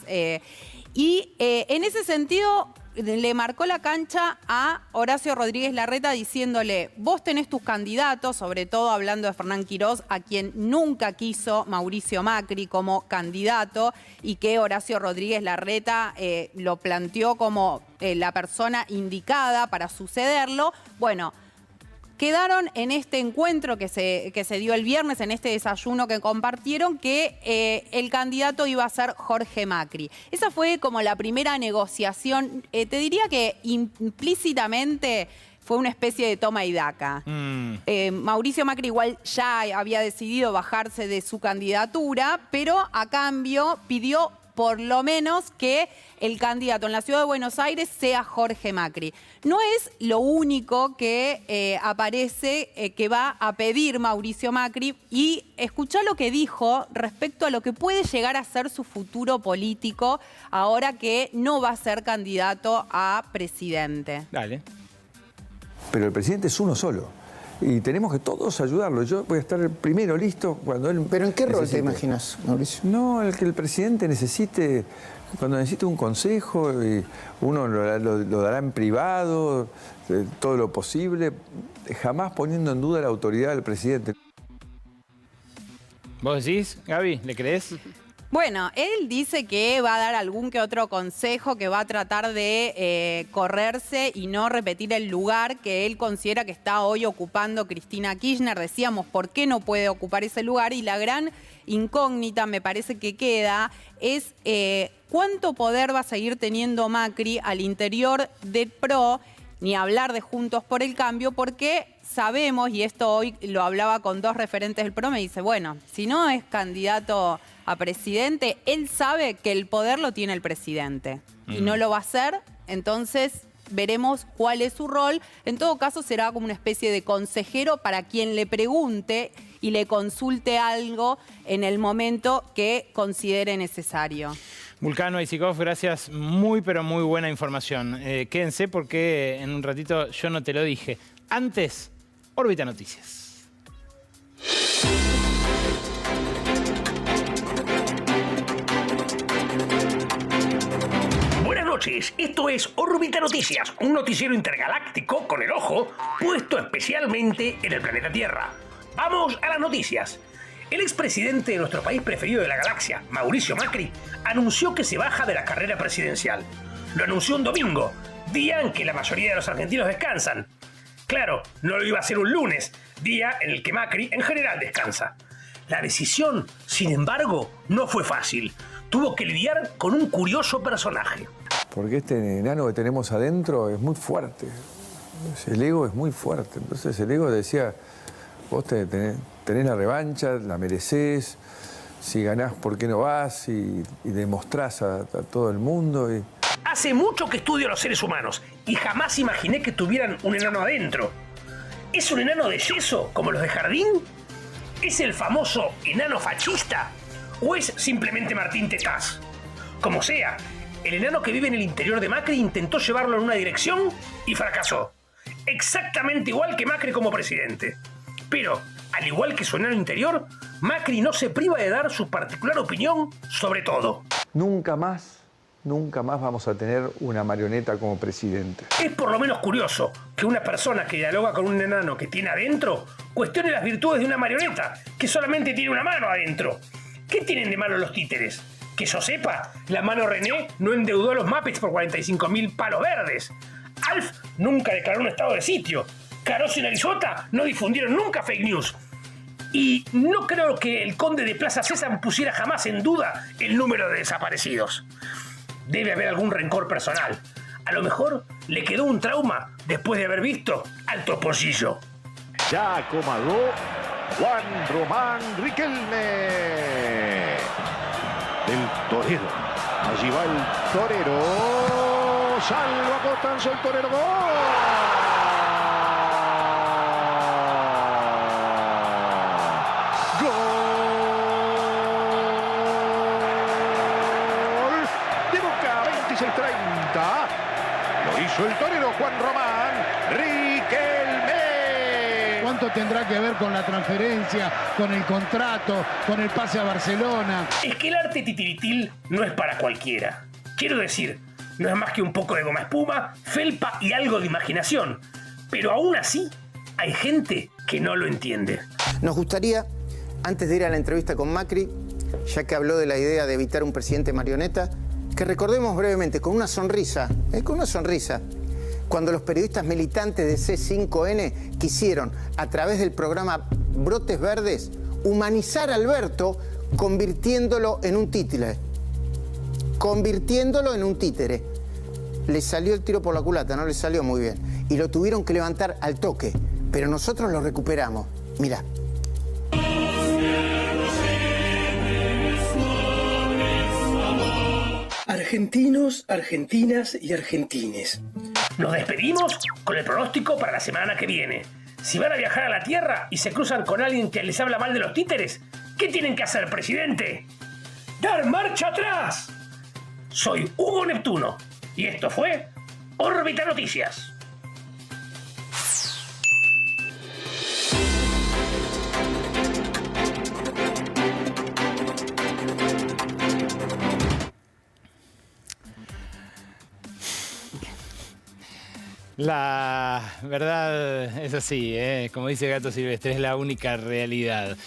Y en ese sentido le marcó la cancha a Horacio Rodríguez Larreta diciéndole, vos tenés tus candidatos, sobre todo hablando de Fernán Quirós, a quien nunca quiso Mauricio Macri como candidato y que Horacio Rodríguez Larreta lo planteó como la persona indicada para sucederlo. Bueno, quedaron en este encuentro que se dio el viernes, en este desayuno que compartieron, que el candidato iba a ser Jorge Macri. Esa fue como la primera negociación. Te diría que implícitamente fue una especie de toma y daca. Mauricio Macri igual ya había decidido bajarse de su candidatura, pero a cambio pidió por lo menos que el candidato en la ciudad de Buenos Aires sea Jorge Macri. No es lo único que aparece que va a pedir Mauricio Macri, y escuchá lo que dijo respecto a lo que puede llegar a ser su futuro político ahora que no va a ser candidato a presidente. Dale. Pero el presidente es uno solo. Y tenemos que todos ayudarlo. Yo voy a estar primero listo cuando él... ¿Pero en qué rol necesite. te imaginas, Mauricio? No, el que el presidente necesite, cuando necesite un consejo, y uno lo dará en privado, todo lo posible, jamás poniendo en duda la autoridad del presidente. ¿Vos decís, Gaby? ¿Le creés? Bueno, él dice que va a dar algún que otro consejo, que va a tratar de correrse y no repetir el lugar que él considera que está hoy ocupando Cristina Kirchner. Decíamos, ¿por qué no puede ocupar ese lugar? Y la gran incógnita, me parece que queda, es cuánto poder va a seguir teniendo Macri al interior del PRO, ni hablar de Juntos por el Cambio, porque sabemos, y esto hoy lo hablaba con dos referentes del PRO, me dice, bueno, si no es candidato a presidente, él sabe que el poder lo tiene el presidente y no lo va a hacer, entonces veremos cuál es su rol. En todo caso será como una especie de consejero para quien le pregunte y le consulte algo en el momento que considere necesario. Vulcano, Isikov, gracias. Muy, pero muy buena información. Quédense porque en un ratito yo no te lo dije. Antes, Órbita Noticias. Buenas noches, esto es Órbita Noticias, un noticiero intergaláctico con el ojo puesto especialmente en el planeta Tierra. Vamos a las noticias. El expresidente de nuestro país preferido de la galaxia, Mauricio Macri, anunció que se baja de la carrera presidencial. Lo anunció un domingo, día en que la mayoría de los argentinos descansan. Claro, no lo iba a hacer un lunes, día en el que Macri en general descansa. La decisión, sin embargo, no fue fácil. Tuvo que lidiar con un curioso personaje. Porque este enano que tenemos adentro es muy fuerte. El ego es muy fuerte. Entonces el ego decía, vos tenés la revancha, la merecés, si ganás, ¿por qué no vas? Y demostrás a todo el mundo. Hace mucho que estudio a los seres humanos y jamás imaginé que tuvieran un enano adentro. ¿Es un enano de yeso, como los de Jardín? ¿Es el famoso enano fascista? ¿O es simplemente Martín Tetaz? Como sea, el enano que vive en el interior de Macri intentó llevarlo en una dirección y fracasó. Exactamente igual que Macri como presidente. Pero, al igual que su enano interior, Macri no se priva de dar su particular opinión sobre todo. Nunca más vamos a tener una marioneta como presidente. Es por lo menos curioso que una persona que dialoga con un enano que tiene adentro cuestione las virtudes de una marioneta que solamente tiene una mano adentro. ¿Qué tienen de malo los títeres? Que yo sepa, la mano René no endeudó a los Muppets por 45.000 palos verdes. Alf nunca declaró un estado de sitio. Caroso y Narizota no difundieron nunca fake news. Y no creo que el conde de Plaza César pusiera jamás en duda el número de desaparecidos. Debe haber algún rencor personal. A lo mejor le quedó un trauma después de haber visto al Topollillo. Ya acomodó Juan Román Riquelme del Torero. Allí va el Torero. Salva Costanzo el Torero. ¡Gol! 16:30. Lo hizo el torero Juan Román Riquelme. ¿Cuánto tendrá que ver con la transferencia, con el contrato, con el pase a Barcelona? Es que el arte titiritil no es para cualquiera. Quiero decir, no es más que un poco de goma espuma, felpa y algo de imaginación. Pero aún así, hay gente que no lo entiende. Nos gustaría, antes de ir a la entrevista con Macri, ya que habló de la idea de evitar un presidente marioneta, que recordemos brevemente, con una sonrisa, cuando los periodistas militantes de C5N quisieron, a través del programa Brotes Verdes, humanizar a Alberto convirtiéndolo en un títere. Le salió el tiro por la culata, no le salió muy bien. Y lo tuvieron que levantar al toque, pero nosotros lo recuperamos. Mirá. Argentinos, argentinas y argentines. Nos despedimos con el pronóstico para la semana que viene. Si van a viajar a la Tierra y se cruzan con alguien que les habla mal de los títeres, ¿qué tienen que hacer, presidente? ¡Dar marcha atrás! Soy Hugo Neptuno y esto fue Órbita Noticias. La verdad es así, como dice Gato Silvestre, es la única realidad.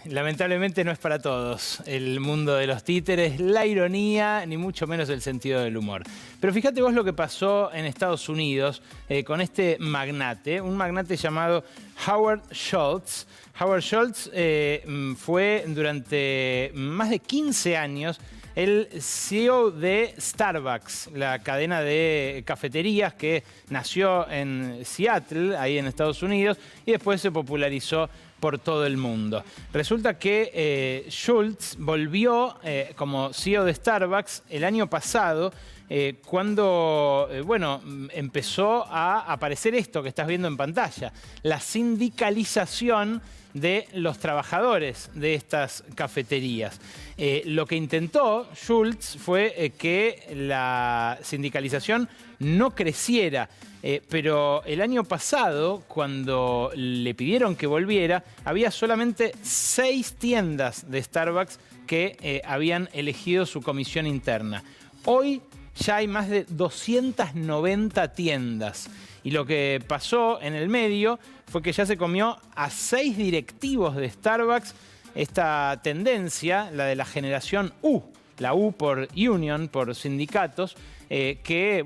Lamentablemente no es para todos el mundo de los títeres, la ironía, ni mucho menos el sentido del humor. Pero fíjate vos lo que pasó en Estados Unidos con este magnate, un magnate llamado Howard Schultz. Howard Schultz fue durante más de 15 años el CEO de Starbucks, la cadena de cafeterías que nació en Seattle, ahí en Estados Unidos, y después se popularizó por todo el mundo. Resulta que Schultz volvió como CEO de Starbucks el año pasado, cuando empezó a aparecer esto que estás viendo en pantalla, la sindicalización de los trabajadores de estas cafeterías. Lo que intentó Schultz fue que la sindicalización no creciera, pero el año pasado, cuando le pidieron que volviera, había solamente 6 tiendas de Starbucks que habían elegido su comisión interna. Hoy ya hay más de 290 tiendas. Y lo que pasó en el medio fue que ya se comió a 6 directivos de Starbucks esta tendencia, la de la generación U, la U por union, por sindicatos, que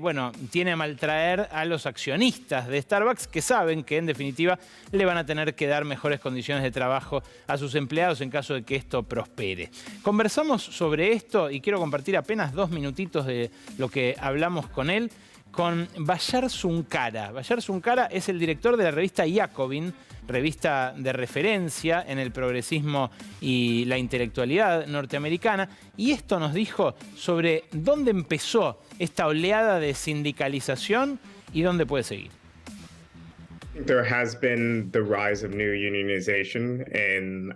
tiene a maltraer a los accionistas de Starbucks, que saben que en definitiva le van a tener que dar mejores condiciones de trabajo a sus empleados en caso de que esto prospere. Conversamos sobre esto y quiero compartir apenas 2 minutitos de lo que hablamos con él, con Bayar Zunkara. Bayar Zunkara es el director de la revista Jacobin, revista de referencia en el progresismo y la intelectualidad norteamericana, y esto nos dijo sobre dónde empezó esta oleada de sindicalización y dónde puede seguir. There has been the rise of new unionization in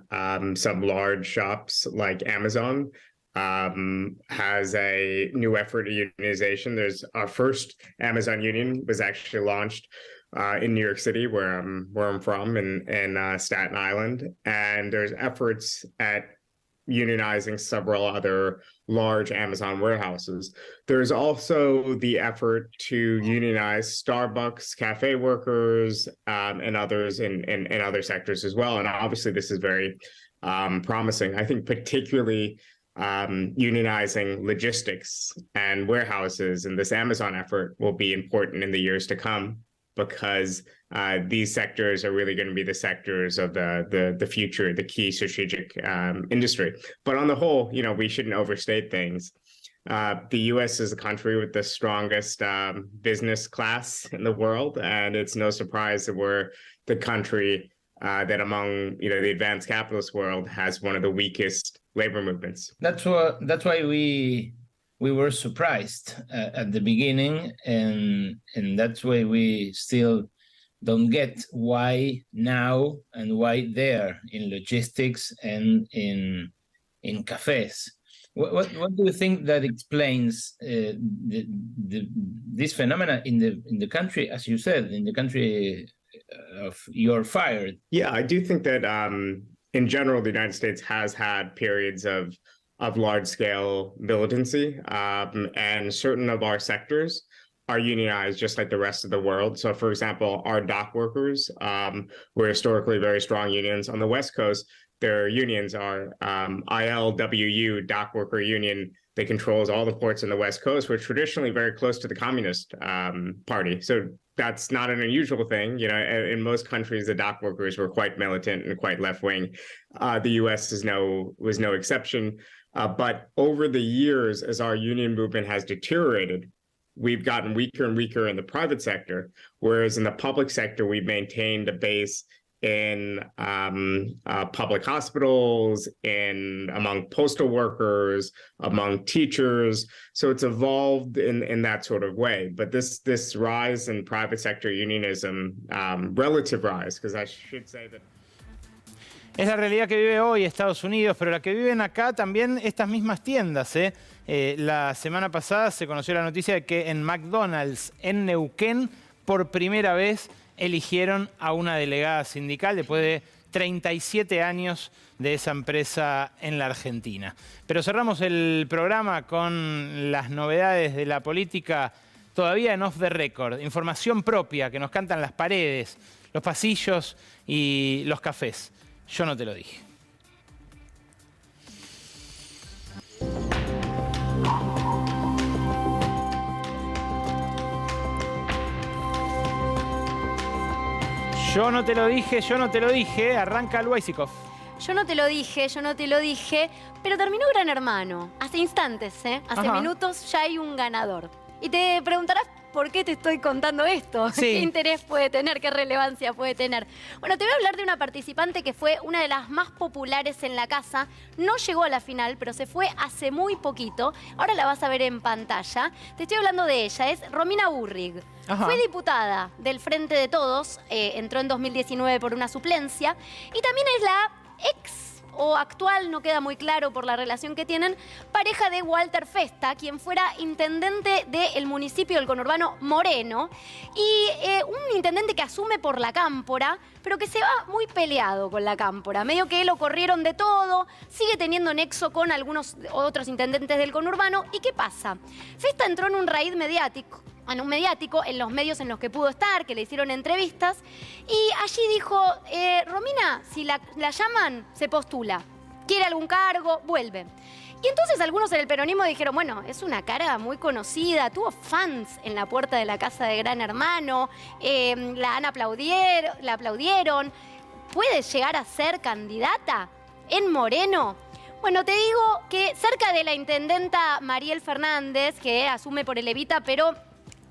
some large shops like Amazon. Has a new effort at unionization. There's our first Amazon union was actually launched in New York City, where I'm from, in Staten Island, and there's efforts at unionizing several other large Amazon warehouses. There's also the effort to unionize Starbucks, cafe workers, and others in other sectors as well. And obviously, this is very promising. I think particularly unionizing logistics and warehouses, and this Amazon effort will be important in the years to come, because these sectors are really going to be the sectors of the future, the key strategic industry. But on the whole, we shouldn't overstate things. The U.S. is a country with the strongest business class in the world, and it's no surprise that we're the country that among the advanced capitalist world has one of the weakest labor movements. That's why we were surprised at the beginning, and that's why we still don't get why now and why there in logistics and in cafes. What do you think that explains this phenomena in the country, as you said, in the country of you're fired? Yeah, I do think that in general, the United States has had periods of large-scale militancy, and certain of our sectors are unionized just like the rest of the world. So, for example, our dock workers were historically very strong unions. On the West Coast, their unions are ILWU, Dock Worker Union. They controls all the ports in the West Coast. We're traditionally very close to the Communist Party. So that's not an unusual thing. You know, in most countries, the dock workers were quite militant and quite left-wing. The U.S. was no exception. But over the years, as our union movement has deteriorated, we've gotten weaker and weaker in the private sector, whereas in the public sector, we've maintained a base in public hospitals, among postal workers, among teachers. So it's evolved in that sort of way. But this rise in private sector unionism, relative rise, because I should say that. Es la realidad que vive hoy Estados Unidos, pero la que viven acá también estas mismas tiendas. La semana pasada se conoció la noticia de que en McDonald's, en Neuquén, por primera vez eligieron a una delegada sindical después de 37 años de esa empresa en la Argentina. Pero cerramos el programa con las novedades de la política todavía en off the record. Información propia que nos cantan las paredes, los pasillos y los cafés. Yo no te lo dije. Yo no te lo dije, yo no te lo dije. Arranca el Weisikov. Yo no te lo dije, yo no te lo dije, pero terminó Gran Hermano. Hace instantes, hace minutos ya hay un ganador. Y te preguntarás por qué te estoy contando esto. Sí. ¿Qué interés puede tener? ¿Qué relevancia puede tener? Bueno, te voy a hablar de una participante que fue una de las más populares en la casa. No llegó a la final, pero se fue hace muy poquito. Ahora la vas a ver en pantalla. Te estoy hablando de ella, es Romina Burrig. Ajá. Fue diputada del Frente de Todos, entró en 2019 por una suplencia y también es la ex o actual, no queda muy claro por la relación que tienen, pareja de Walter Festa, quien fuera intendente del municipio del conurbano Moreno, y un intendente que asume por la Cámpora, pero que se va muy peleado con la Cámpora, medio que lo corrieron de todo, sigue teniendo nexo con algunos otros intendentes del conurbano. ¿Y qué pasa? Festa entró en un raid mediático, en los medios en los que pudo estar, que le hicieron entrevistas, y allí dijo, Romina, si la llaman, se postula. Quiere algún cargo, vuelve. Y entonces algunos en el peronismo dijeron, bueno, es una cara muy conocida, tuvo fans en la puerta de la casa de Gran Hermano, la aplaudieron, ¿puede llegar a ser candidata en Moreno? Bueno, te digo que cerca de la intendenta Mariel Fernández, que asume por el Evita, pero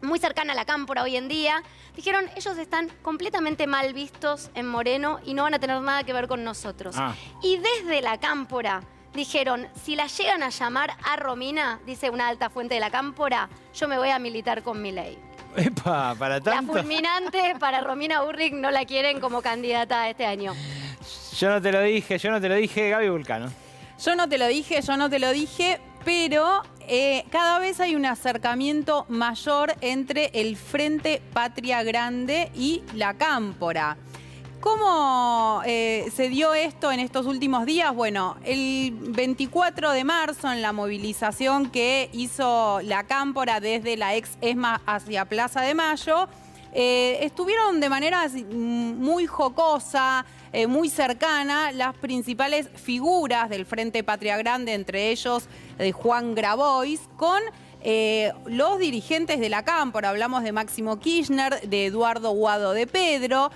muy cercana a la Cámpora hoy en día, dijeron, ellos están completamente mal vistos en Moreno y no van a tener nada que ver con nosotros. Y desde la Cámpora dijeron, si la llegan a llamar a Romina, dice una alta fuente de la Cámpora, yo me voy a militar con Milei. ¡Epa! ¿Para tanto? La fulminante para Romina Burrig no la quieren como candidata este año. Yo no te lo dije, yo no te lo dije, Gaby Vulcano. Yo no te lo dije, yo no te lo dije, pero cada vez hay un acercamiento mayor entre el Frente Patria Grande y la Cámpora. ¿Cómo se dio esto en estos últimos días? Bueno, el 24 de marzo, en la movilización que hizo la Cámpora desde la ex ESMA hacia Plaza de Mayo, estuvieron de manera muy jocosa, muy cercana, las principales figuras del Frente Patria Grande, entre ellos Juan Grabois, con los dirigentes de la Cámpora. Hablamos de Máximo Kirchner, de Eduardo Guado de Pedro.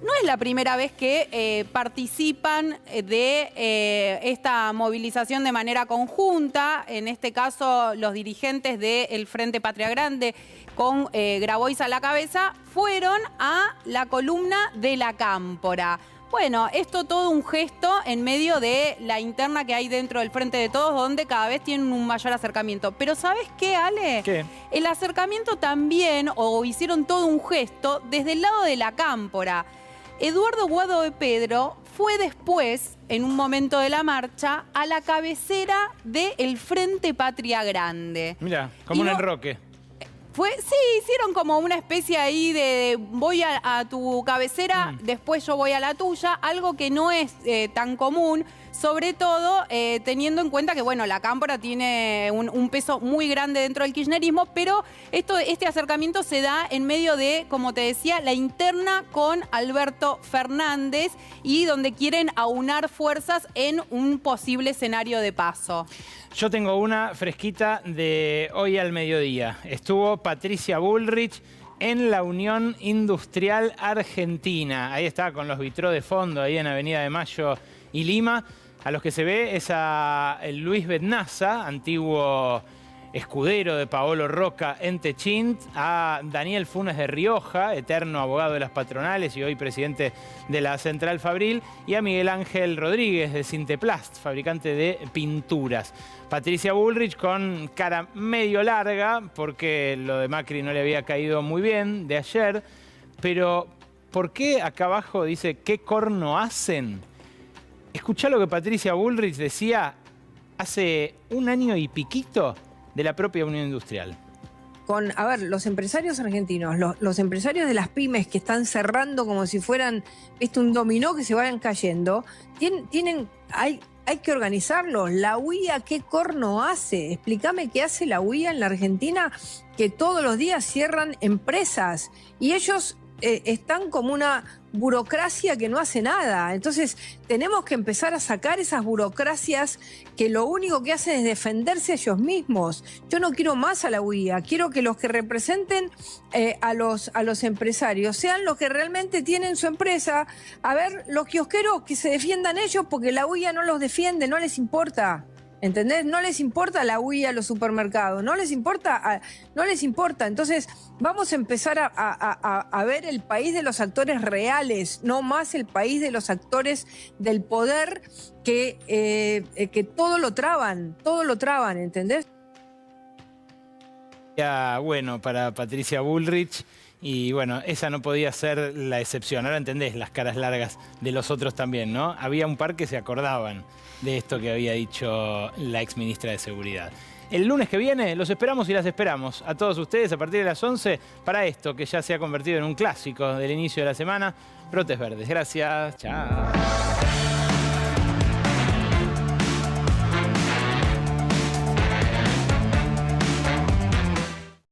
No es la primera vez que participan de esta movilización de manera conjunta. En este caso, los dirigentes del Frente Patria Grande, con Grabois a la cabeza, fueron a la columna de la Cámpora. Bueno, esto todo un gesto en medio de la interna que hay dentro del Frente de Todos, donde cada vez tienen un mayor acercamiento. Pero ¿sabes qué, Ale? ¿Qué? El acercamiento también, o hicieron todo un gesto, desde el lado de la Cámpora. Eduardo Guado de Pedro fue después, en un momento de la marcha, a la cabecera del Frente Patria Grande. Mira, como un enroque. Sí, hicieron como una especie ahí de voy a tu cabecera, después yo voy a la tuya, algo que no es tan común, sobre todo teniendo en cuenta que, bueno, la Cámpora tiene un peso muy grande dentro del kirchnerismo, pero este acercamiento se da en medio de, como te decía, la interna con Alberto Fernández y donde quieren aunar fuerzas en un posible escenario de paso. Yo tengo una fresquita de hoy al mediodía. Estuvo Patricia Bullrich en la Unión Industrial Argentina. Ahí está, con los vitrós de fondo, ahí en Avenida de Mayo y Lima. A los que se ve es a Luis Betnaza, antiguo escudero de Paolo Roca en Techint, a Daniel Funes de Rioja, eterno abogado de las patronales y hoy presidente de la Central Fabril, y a Miguel Ángel Rodríguez de Sinteplast, fabricante de pinturas. Patricia Bullrich con cara medio larga, porque lo de Macri no le había caído muy bien de ayer, pero ¿por qué acá abajo dice qué corno hacen? Escuchá lo que Patricia Bullrich decía hace un año y piquito de la propia Unión Industrial. A ver, los empresarios argentinos, los empresarios de las pymes que están cerrando como si fueran un dominó que se vayan cayendo, hay que organizarlos. La UIA, ¿qué corno hace? Explícame qué hace la UIA en la Argentina, que todos los días cierran empresas y ellos están como una burocracia que no hace nada. Entonces tenemos que empezar a sacar esas burocracias que lo único que hacen es defenderse a ellos mismos. Yo no quiero más a la UIA, quiero que los que representen a los empresarios sean los que realmente tienen su empresa. A ver, los kiosqueros que se defiendan ellos porque la UIA no los defiende, no les importa. ¿Entendés? No les importa la UIA a los supermercados, no les importa. Entonces, vamos a empezar a ver el país de los actores reales, no más el país de los actores del poder que todo lo traban, ¿entendés? Ya, bueno, para Patricia Bullrich. Y bueno, esa no podía ser la excepción. Ahora entendés las caras largas de los otros también, ¿no? Había un par que se acordaban de esto que había dicho la exministra de Seguridad. El lunes que viene los esperamos y las esperamos a todos ustedes a partir de las 11 para esto que ya se ha convertido en un clásico del inicio de la semana, Brotes Verdes. Gracias, chao.